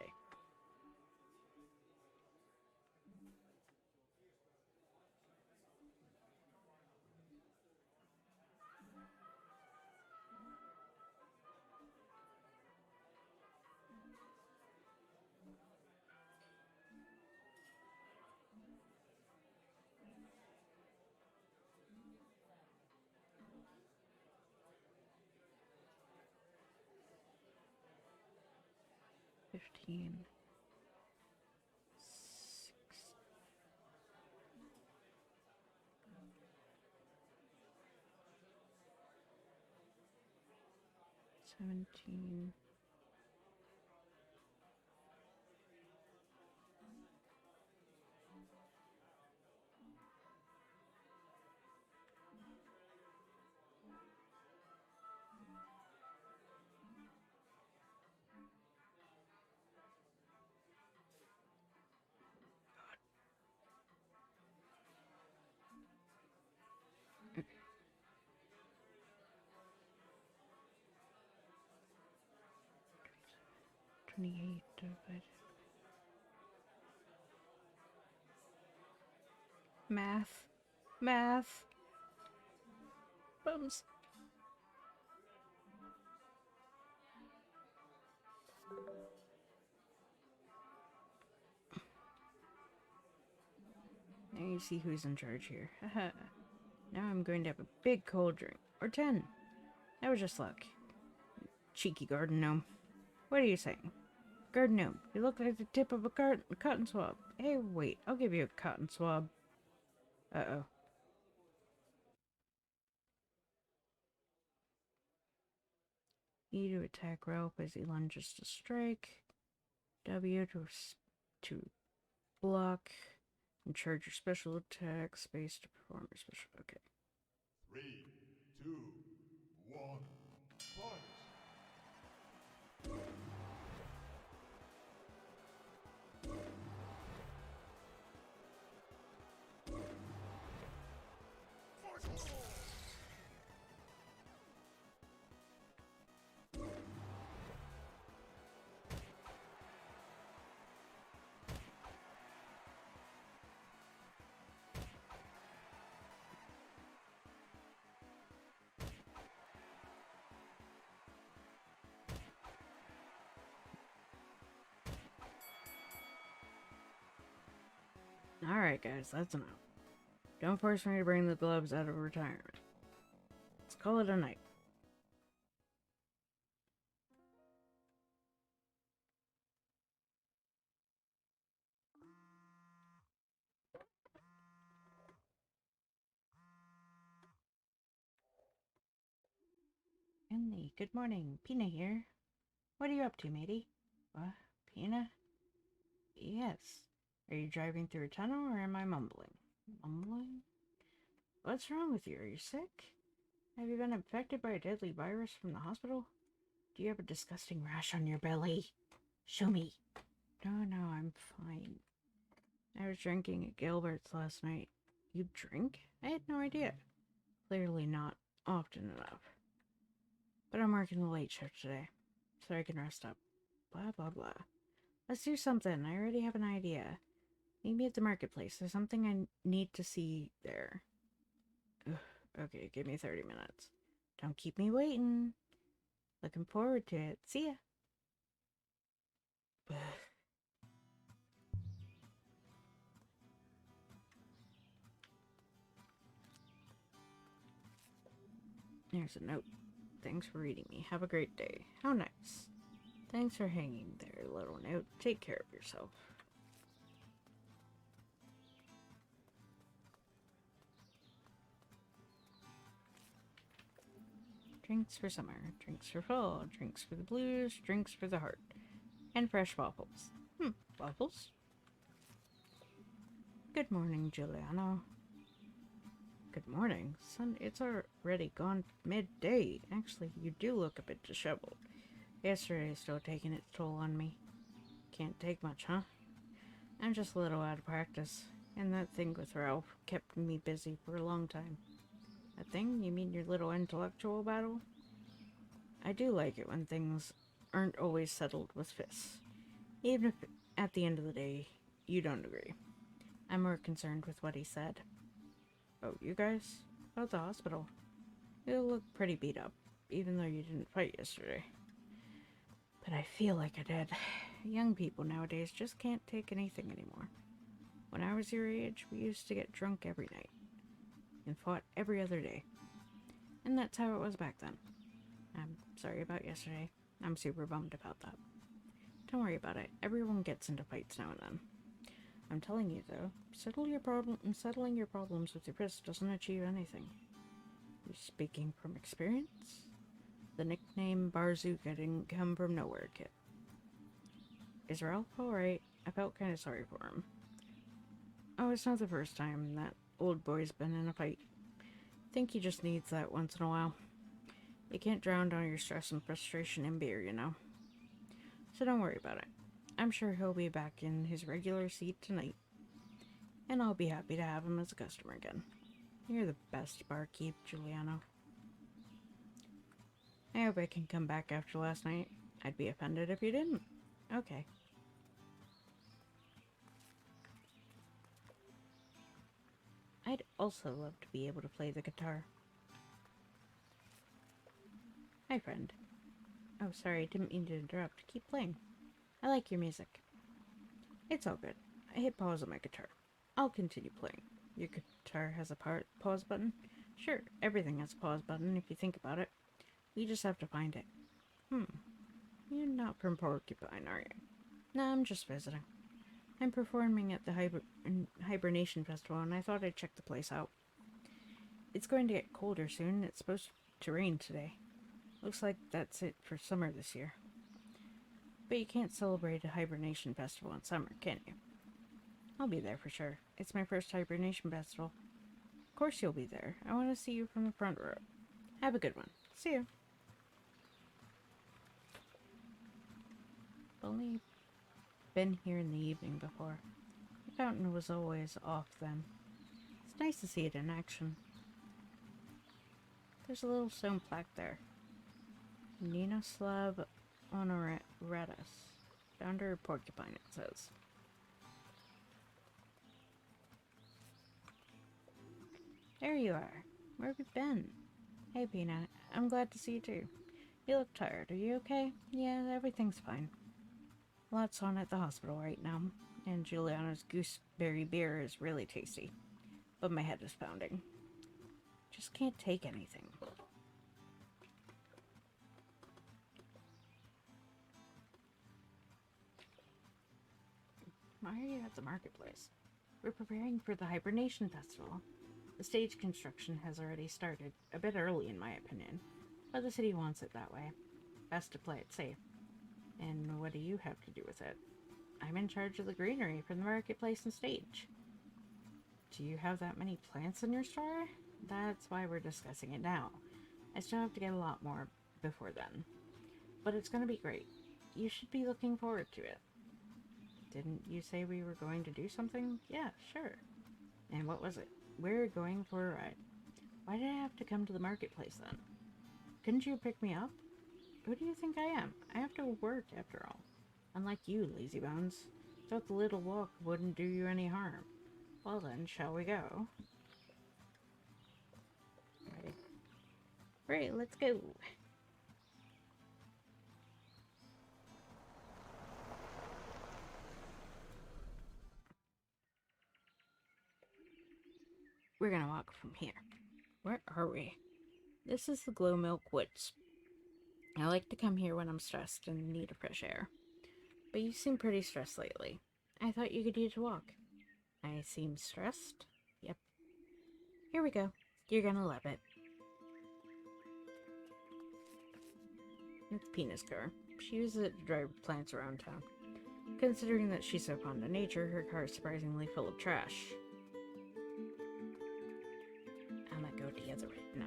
$15. 17. Okay. 28 divided. Math. Bums. Now you see who's in charge here. Haha. Now I'm going to have a big cold drink. Or 10. That was just luck. Cheeky garden gnome. What are you saying? Garden gnome, you look like the tip of a cotton swab. Hey, wait, I'll give you a cotton swab. Uh-oh. E to attack rope as he lunges to strike. W to block and charge your special attack. Space to perform your special. Okay. 3, 2, 1, fight! Alright, guys, that's enough. Don't force me to bring the gloves out of retirement. Let's call it a night. Henley, good morning. Pina here. What are you up to, matey? What? Pina? Yes. Are you driving through a tunnel or am I mumbling? Mumbling? What's wrong with you? Are you sick? Have you been infected by a deadly virus from the hospital? Do you have a disgusting rash on your belly? Show me. No, I'm fine. I was drinking at Gilbert's last night. You drink? I had no idea. Clearly not often enough. But I'm working the late shift today, so I can rest up. Blah, blah, blah. Let's do something. I already have an idea. Meet me at the marketplace. There's something I need to see there. Ugh, okay, give me 30 minutes. Don't keep me waiting. Looking forward to it. See ya. There's a note. Thanks for reading me. Have a great day. How nice. Thanks for hanging there, little note. Take care of yourself. Drinks for summer, drinks for fall, drinks for the blues, drinks for the heart. And fresh waffles. Waffles? Good morning, Giuliano. Good morning. Son, it's already gone midday. Actually, you do look a bit disheveled. Yesterday's still taking its toll on me. Can't take much, huh? I'm just a little out of practice. And that thing with Ralph kept me busy for a long time. That thing? You mean your little intellectual battle? I do like it when things aren't always settled with fists. Even if, at the end of the day, you don't agree. I'm more concerned with what he said. Oh, you guys? About the hospital. You look pretty beat up, even though you didn't fight yesterday. But I feel like I did. Young people nowadays just can't take anything anymore. When I was your age, we used to get drunk every night. And fought every other day. And that's how it was back then. I'm sorry about yesterday. I'm super bummed about that. Don't worry about it. Everyone gets into fights now and then. I'm telling you though, settling your problems with your fist doesn't achieve anything. You're speaking from experience? The nickname Barzooka didn't come from nowhere, kid. Is Ralph alright? I felt kinda sorry for him. Oh, it's not the first time that old boy's been in a fight. Think he just needs that once in a while. You can't drown all your stress and frustration in beer, you know. So don't worry about it. I'm sure he'll be back in his regular seat tonight. And I'll be happy to have him as a customer again. You're the best barkeep, Giuliano. I hope I can come back after last night. I'd be offended if you didn't. Okay. I'd also love to be able to play the guitar. Hi, friend. Oh, sorry, didn't mean to interrupt. Keep playing. I like your music. It's all good. I hit pause on my guitar. I'll continue playing. Your guitar has a pause button? Sure, everything has a pause button if you think about it. We just have to find it. You're not from Porcupine, are you? Nah, I'm just visiting. I'm performing at the Hibernation Festival, and I thought I'd check the place out. It's going to get colder soon, and it's supposed to rain today. Looks like that's it for summer this year. But you can't celebrate a Hibernation Festival in summer, can you? I'll be there for sure. It's my first Hibernation Festival. Of course you'll be there. I want to see you from the front row. Have a good one. See you. I've only been here in the evening before. The fountain was always off then. It's nice to see it in action. There's a little stone plaque there. Ninoslav Honoratus. Founder of Porcupine, it says. There you are. Where have you been? Hey, Peanut. I'm glad to see you too. You look tired. Are you okay? Yeah, everything's fine. Lots on at the hospital right now, and Juliana's gooseberry beer is really tasty. But my head is pounding. Just can't take anything. Why are you at the marketplace? We're preparing for the Hibernation Festival. The stage construction has already started, a bit early in my opinion, but the city wants it that way. Best to play it safe. And what do you have to do with it? I'm in charge of the greenery for the marketplace and stage. Do you have that many plants in your store? That's why we're discussing it now. I still have to get a lot more before then. But it's gonna be great. You should be looking forward to it. Didn't you say we were going to do something? Yeah, sure. And what was it? We're going for a ride. Why did I have to come to the marketplace then? Couldn't you pick me up? Who do you think I am? I have to work after all. Unlike you, lazy bones. Thought the little walk wouldn't do you any harm. Well then, shall we go? Right, let's go. We're gonna walk from here. Where are we? This is the Glow Milk Woods. I like to come here when I'm stressed and need a fresh air. But you seem pretty stressed lately. I thought you could use a walk. I seem stressed? Yep. Here we go. You're gonna love it. It's Pina's car. She uses it to drive plants around town. Considering that she's so fond of nature, her car is surprisingly full of trash. I'm gonna go the other way. Nah.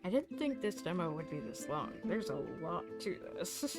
I didn't think this demo would be this long. There's a lot to this.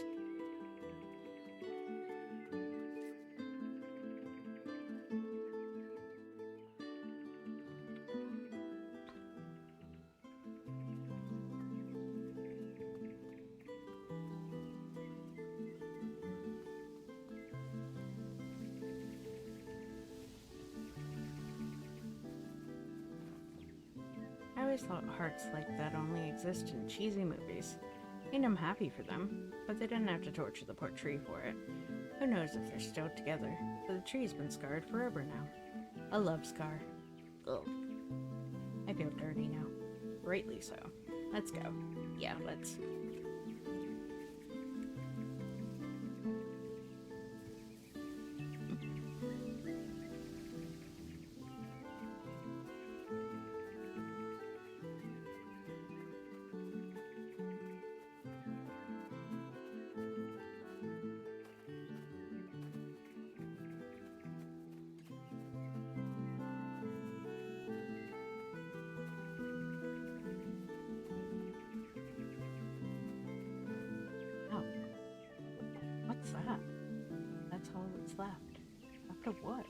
I always thought hearts like that only exist in cheesy movies. I mean, I'm happy for them, but they didn't have to torture the poor tree for it. Who knows if they're still together, but the tree's been scarred forever now. A love scar. Ugh. I feel dirty now. Rightly so. Let's go. Yeah, let's. Oh. What's that? That's all that's left. After what?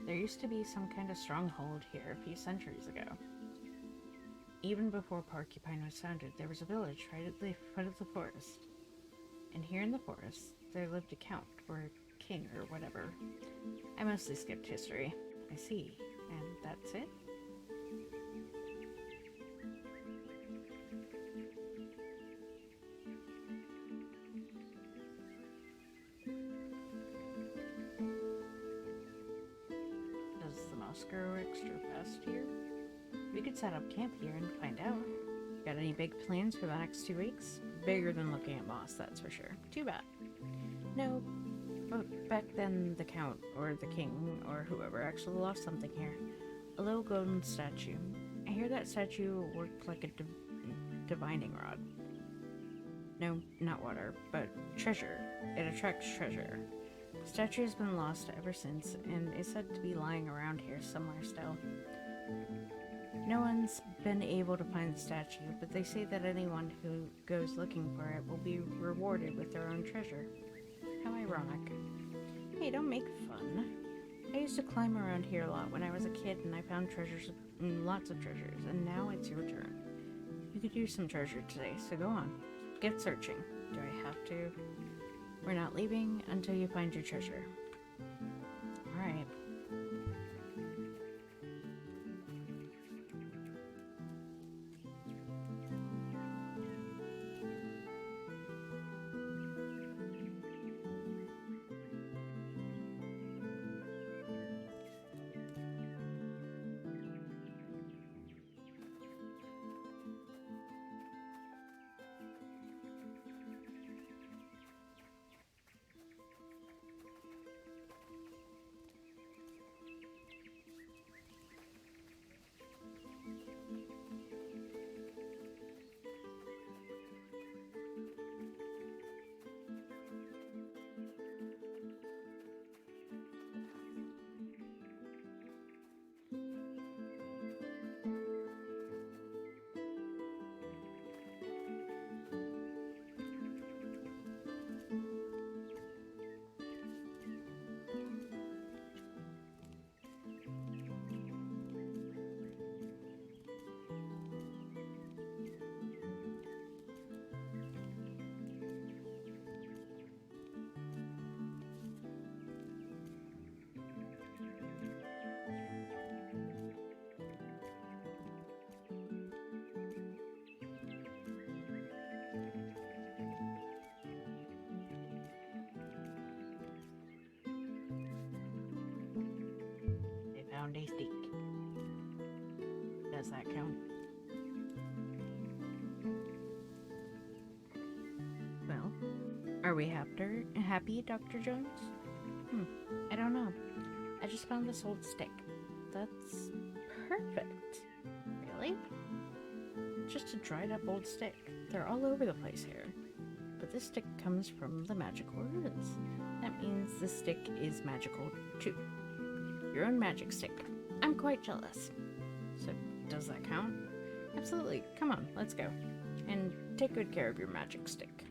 There used to be some kind of stronghold here a few centuries ago. Even before Porcupine was founded, there was a village right at the foot of the forest. And here in the forest, there lived a count, or a king, or whatever. I mostly skipped history. I see. And that's it? Does the mouse grow extra fast here? We could set up camp here and find out. Got any big plans for the next 2 weeks? bigger than looking at moss, that's for sure. Too bad. No, but back then the count, or the king, or whoever actually lost something here. A little golden statue. I hear that statue worked like a divining rod. No, not water, but treasure. It attracts treasure. The statue has been lost ever since, and is said to be lying around here somewhere still. No one's been able to find the statue, but they say that anyone who goes looking for it will be rewarded with their own treasure. How ironic. Hey, don't make fun. I used to climb around here a lot when I was a kid, and I found treasures, lots of treasures, and now it's your turn. You could use some treasure today, so go on. Get searching. Do I have to? We're not leaving until you find your treasure. Alright. Found a stick. Does that count? Well, are we happy, Dr. Jones? I don't know. I just found this old stick. That's perfect. Really? Just a dried up old stick. They're all over the place here. But this stick comes from the magical woods. That means this stick is magical too. Your own magic stick. I'm quite jealous. So, does that count? Absolutely. Come on, let's go. And take good care of your magic stick.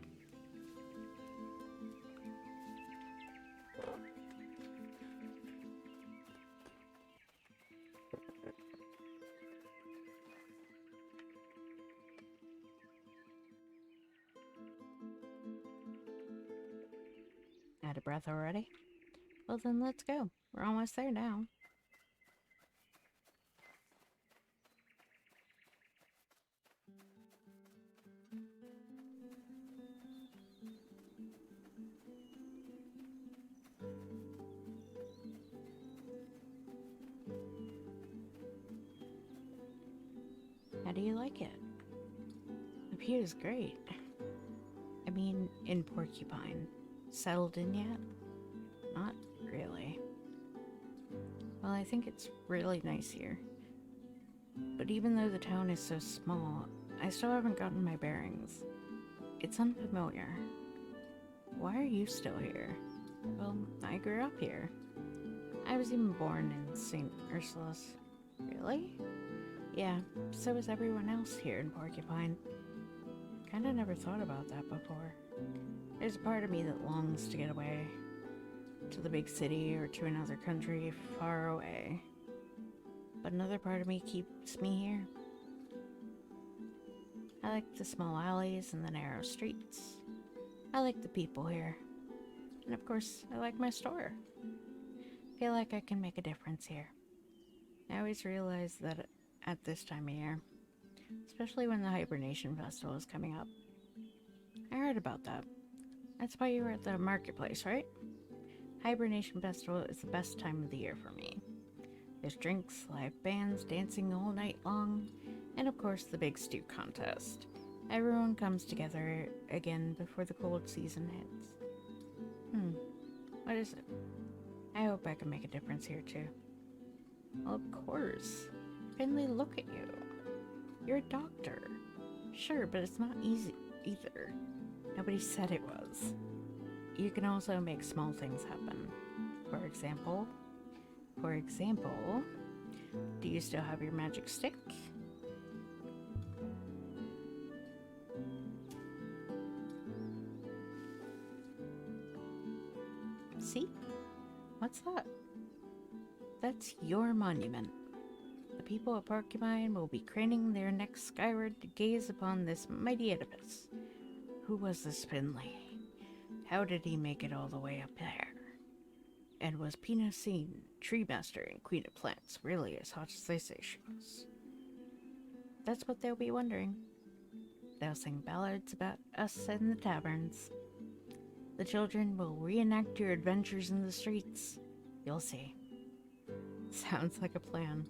Out of breath already? Well then, let's go. We're almost there now. How do you like it? The view is great. I mean, in Porcupine. Settled in yet? Not really. Well, I think it's really nice here. But even though the town is so small, I still haven't gotten my bearings. It's unfamiliar. Why are you still here? Well, I grew up here. I was even born in St. Ursula's. Really? Yeah, so is everyone else here in Porcupine. Kinda never thought about that before. There's a part of me that longs to get away. To the big city or to another country far away. But another part of me keeps me here. I like the small alleys and the narrow streets. I like the people here. And of course, I like my store. I feel like I can make a difference here. I always realize that at this time of year, especially when the Hibernation Festival is coming up. I heard about that. That's why you were at the marketplace, right? Hibernation Festival is the best time of the year for me. There's drinks, live bands, dancing all night long, and of course the big stew contest. Everyone comes together again before the cold season hits. What is it? I hope I can make a difference here too. Well, of course. Finley, look at you. You're a doctor. Sure, but it's not easy either. Nobody said it was. You can also make small things happen. For example, do you still have your magic stick? See? What's that? That's your monument. The people of Porcupine will be craning their necks skyward to gaze upon this mighty edifice. Who was this Finley? How did he make it all the way up there? And was Pina Scene, Tree Master and Queen of Plants, really as hot as they say she was? That's what they'll be wondering. They'll sing ballads about us in the taverns. The children will reenact your adventures in the streets. You'll see. Sounds like a plan.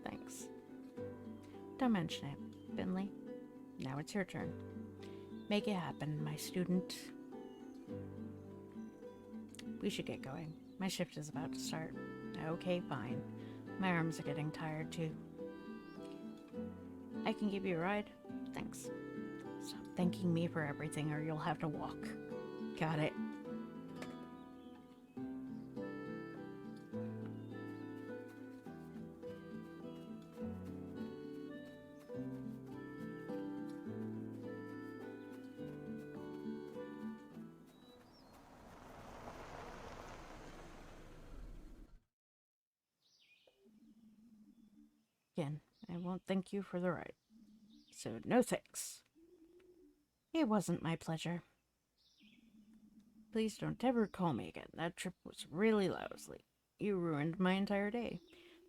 Thanks. Don't mention it, Finley. Now it's your turn. Make it happen, my student. We should get going. My shift is about to start. Okay, fine. My arms are getting tired too. I can give you a ride? Thanks. Stop thanking me for everything or you'll have to walk. Got it. Again, I won't thank you for the ride. So, no thanks. It wasn't my pleasure. Please don't ever call me again. That trip was really lousy. You ruined my entire day.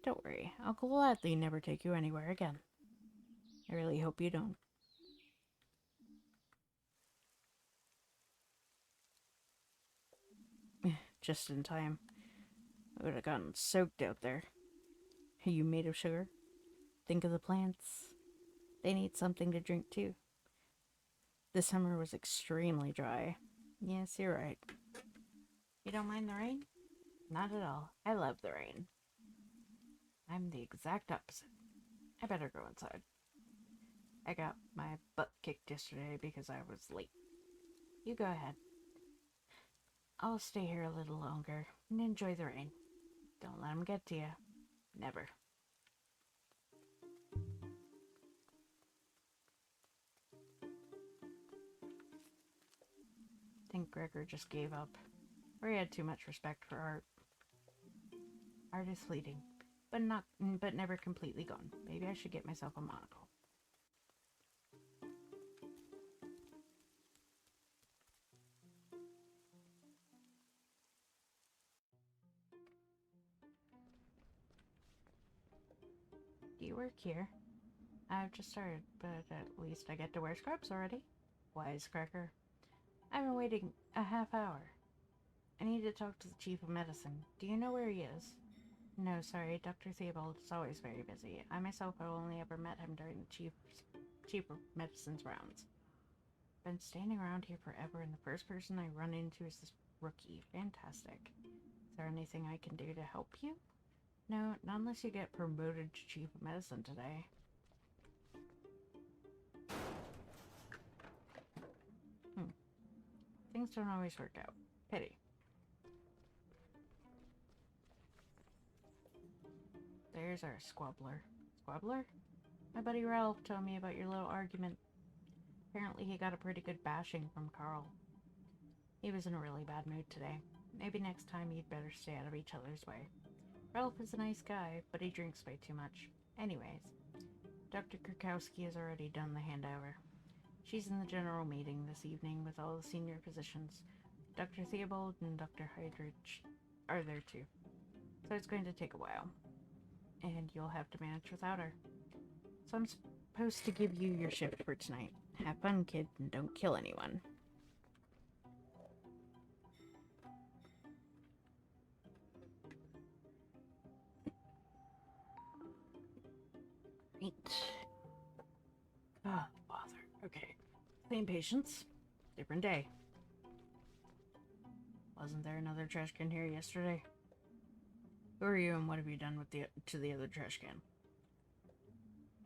Don't worry, I'll gladly never take you anywhere again. I really hope you don't. Just in time. I would have gotten soaked out there. Are you made of sugar? Think of the plants. They need something to drink too. The summer was extremely dry. Yes, you're right. You don't mind the rain? Not at all. I love the rain. I'm the exact opposite. I better go inside. I got my butt kicked yesterday because I was late. You go ahead. I'll stay here a little longer and enjoy the rain. Don't let 'em get to you. Never. I think Gregor just gave up, or he had too much respect for art. Art is fleeting, but never completely gone. Maybe I should get myself a monocle. Do you work here? I've just started, but at least I get to wear scrubs already. Wisecracker. I've been waiting a half hour. I need to talk to the chief of medicine. Do you know where he is? No, sorry, Dr. Theobald is always very busy. I myself have only ever met him during the chief of medicine's rounds. Been standing around here forever, and the first person I run into is this rookie. Fantastic. Is there anything I can do to help you? No, not unless you get promoted to chief of medicine today. Things don't always work out. Pity. There's our squabbler. Squabbler? My buddy Ralph told me about your little argument. Apparently he got a pretty good bashing from Carl. He was in a really bad mood today. Maybe next time you'd better stay out of each other's way. Ralph is a nice guy, but he drinks way too much. Anyways, Dr. Krakowski has already done the handover. She's in the general meeting this evening with all the senior physicians. Dr. Theobald and Dr. Hydrich are there too. So it's going to take a while. And you'll have to manage without her. So I'm supposed to give you your shift for tonight. Have fun, kid, and don't kill anyone. Great. Oh, bother. Okay. Same patience. Different day. Wasn't there another trash can here yesterday? Who are you and what have you done with to the other trash can?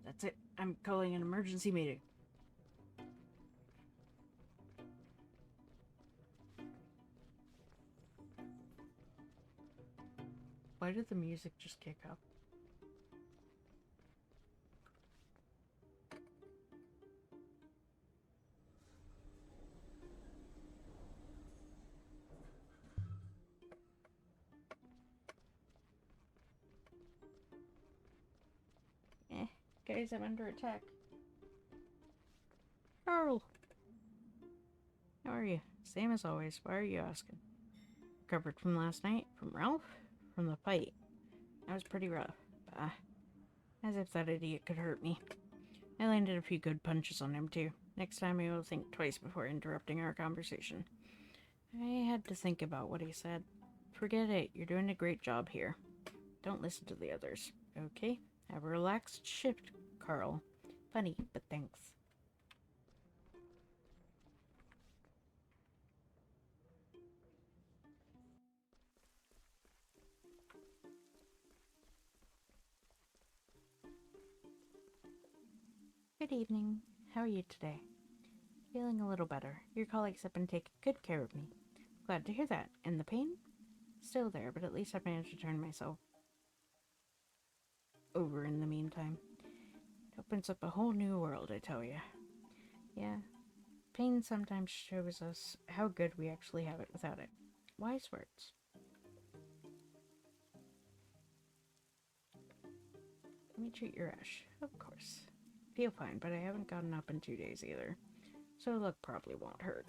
That's it. I'm calling an emergency meeting. Why did the music just kick up? Guys, I'm under attack. Carl! How are you? Same as always. Why are you asking? Recovered from last night? From Ralph? From the fight. That was pretty rough. As if that idiot could hurt me. I landed a few good punches on him, too. Next time I will think twice before interrupting our conversation. I had to think about what he said. Forget it. You're doing a great job here. Don't listen to the others. Okay? Have a relaxed shift, Carl. Funny, but thanks. Good evening. How are you today? Feeling a little better. Your colleagues have been taking good care of me. Glad to hear that. And the pain? Still there, but at least I've managed to turn myself over in the meantime. It opens up a whole new world, I tell ya. Yeah, pain sometimes shows us how good we actually have it without it. Wise words. Let me treat your rash. Of course. Feel fine, but I haven't gotten up in 2 days either. So luck probably won't hurt.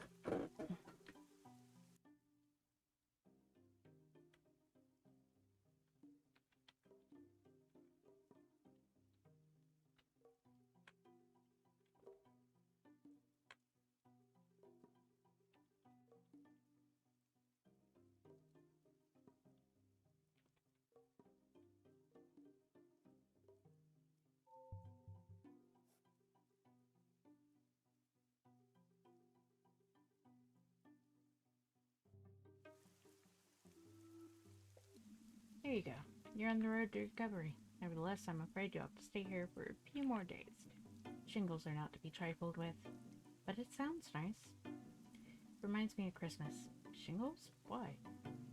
There you go. You're on the road to recovery. Nevertheless, I'm afraid you'll have to stay here for a few more days. Shingles are not to be trifled with. But it sounds nice. Reminds me of Christmas. Shingles? Why?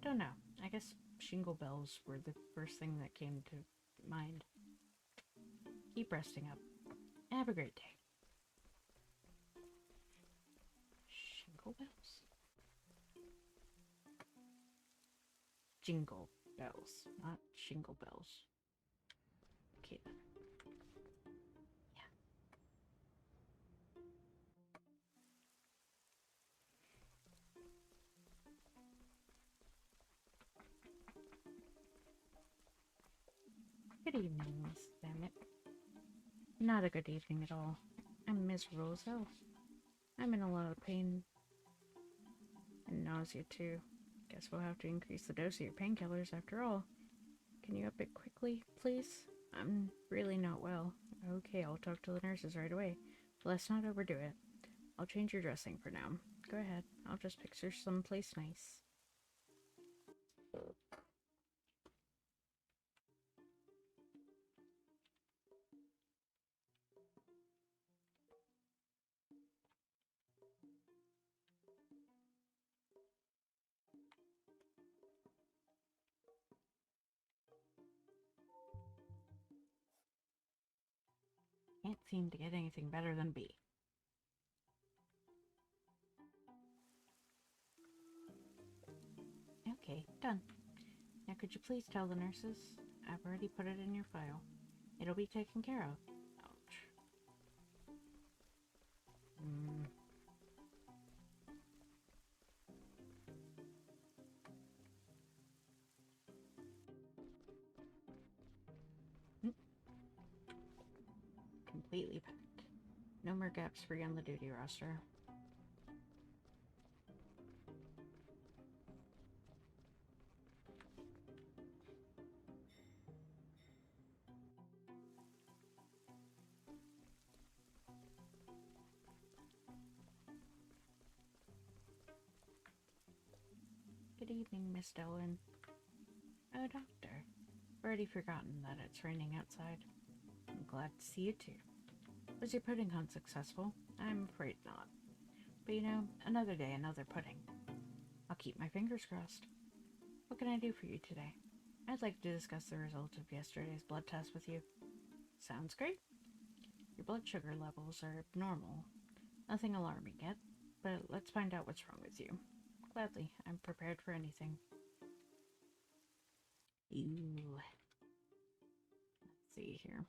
Don't know. I guess shingle bells were the first thing that came to mind. Keep resting up. Have a great day. Shingle bells? Jingle bells, not shingle bells. Okay then. Yeah. Good evening, Miss Dammit. Not a good evening at all. I'm miserable as hell. I'm in a lot of pain and nausea too. Guess we'll have to increase the dose of your painkillers after all. Can you up it quickly, please? I'm really not well. Okay, I'll talk to the nurses right away. But let's not overdo it. I'll change your dressing for now. Go ahead. I'll just picture someplace nice. Can't seem to get anything better than B. Okay, done. Now could you please tell the nurses? I've already put it in your file. It'll be taken care of. Ouch. Completely packed. No more gaps free on the duty roster. Good evening, Miss Dolan. Oh, Doctor. I've already forgotten that it's raining outside. I'm glad to see you too. Was your pudding hunt successful? I'm afraid not. But you know, another day, another pudding. I'll keep my fingers crossed. What can I do for you today? I'd like to discuss the result of yesterday's blood test with you. Sounds great. Your blood sugar levels are abnormal. Nothing alarming yet, but let's find out what's wrong with you. Gladly, I'm prepared for anything. Ew. Let's see here.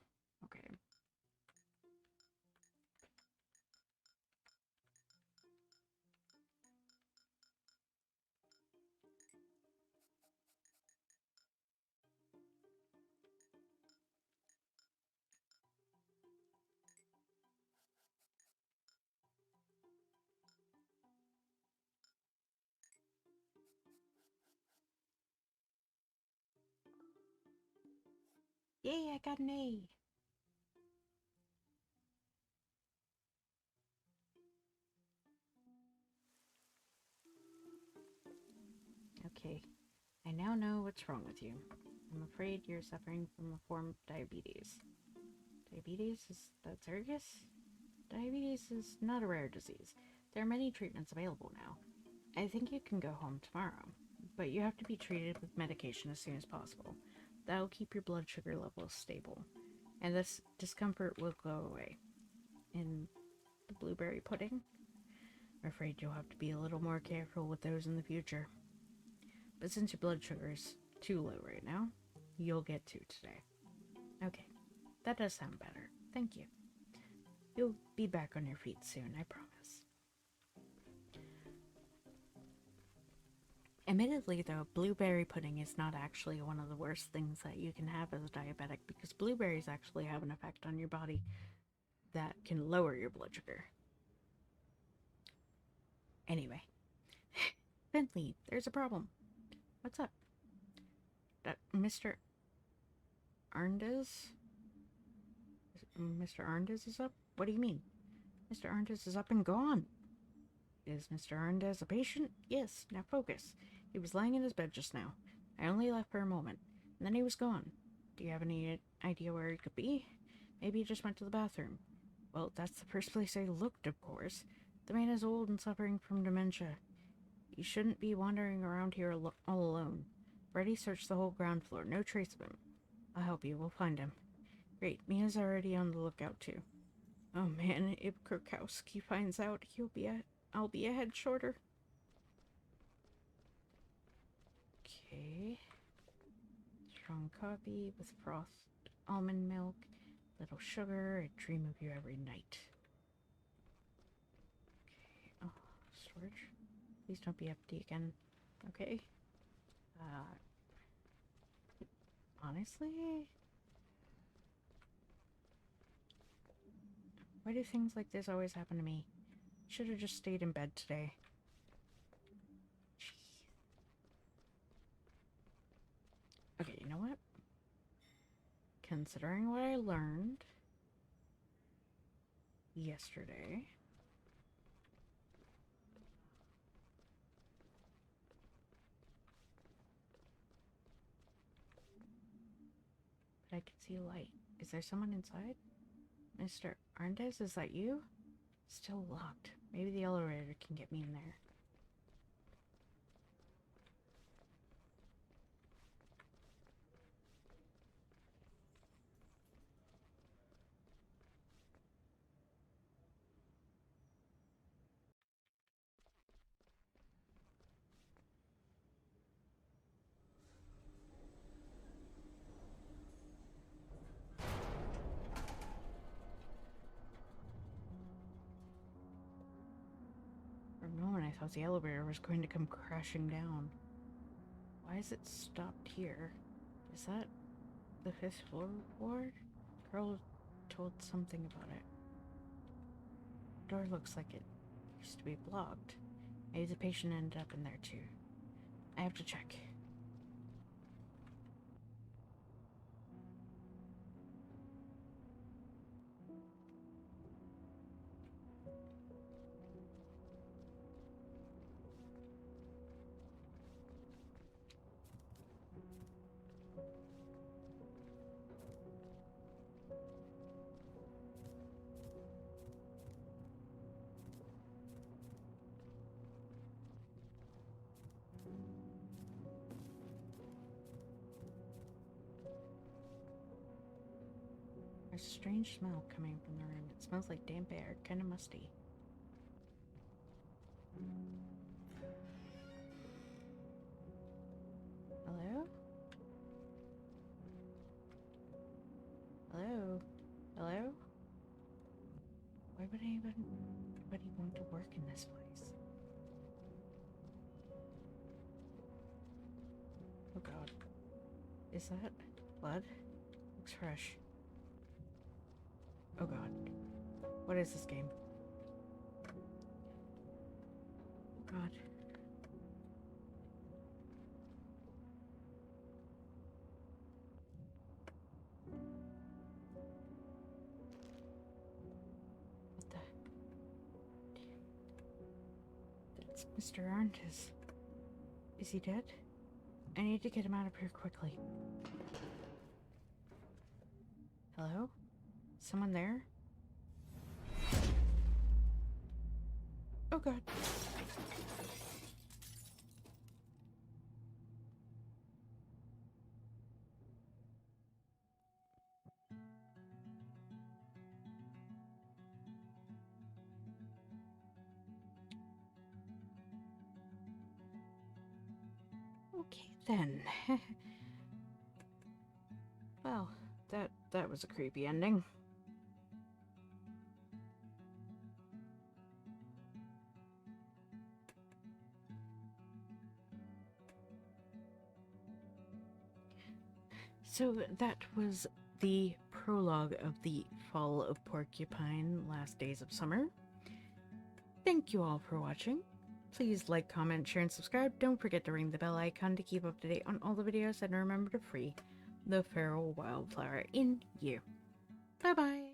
Okay. Yay, I got an A! Okay, I now know what's wrong with you. I'm afraid you're suffering from a form of diabetes. Diabetes? Is that serious? Diabetes is not a rare disease. There are many treatments available now. I think you can go home tomorrow, but you have to be treated with medication as soon as possible. That'll keep your blood sugar levels stable, and this discomfort will go away. In the blueberry pudding, I'm afraid you'll have to be a little more careful with those in the future. But since your blood sugar is too low right now, you'll get 2 today. Okay, that does sound better. Thank you. You'll be back on your feet soon, I promise. Admittedly, though, blueberry pudding is not actually one of the worst things that you can have as a diabetic because blueberries actually have an effect on your body that can lower your blood sugar. Anyway, Bentley, there's a problem. What's up? Mr. Arndez? Mr. Arndez is up? What do you mean? Mr. Arndez is up and gone. Is Mr. Arndez a patient? Yes, now focus. He was lying in his bed just now. I only left for a moment, and then he was gone. Do you have any idea where he could be? Maybe he just went to the bathroom. Well, that's the first place I looked, of course. The man is old and suffering from dementia. You shouldn't be wandering around here all alone. Freddy searched the whole ground floor. No trace of him. I'll help you. We'll find him. Great. Mia's already on the lookout, too. Oh, man. If Kurkowski finds out, I'll be a head shorter. Okay. Strong coffee with frothed almond milk, little sugar. I dream of you every night. Okay. Oh, storage. Please don't be empty again. Okay. Honestly, why do things like this always happen to me? Should have just stayed in bed today. Jeez. Okay, you know what? Considering what I learned yesterday, but I can see a light. Is there someone inside? Mr. Arndez, is that you? Still locked. Maybe the elevator can get me in there. For a moment, I thought the elevator was going to come crashing down. Why is it stopped here? Is that the 5th floor ward? Girl told something about it. Door looks like it used to be blocked. Maybe the patient ended up in there too. I have to check. There's a strange smell coming from the room. It smells like damp air, kind of musty. Hello? Hello? Hello? Why would anybody want to work in this place? Oh god. Is that blood? Looks fresh. Oh god. What is this game? Oh god. What the? That's Mr. Arntis. Is he dead? I need to get him out of here quickly. Hello? Someone there? Oh god. Okay then. Well, that was a creepy ending. So that was the prologue of the Fall of Porcupine, Last Days of Summer. Thank you all for watching. Please like, comment, share, and subscribe. Don't forget to ring the bell icon to keep up to date on all the videos, and remember to free the feral wildflower in you. Bye bye!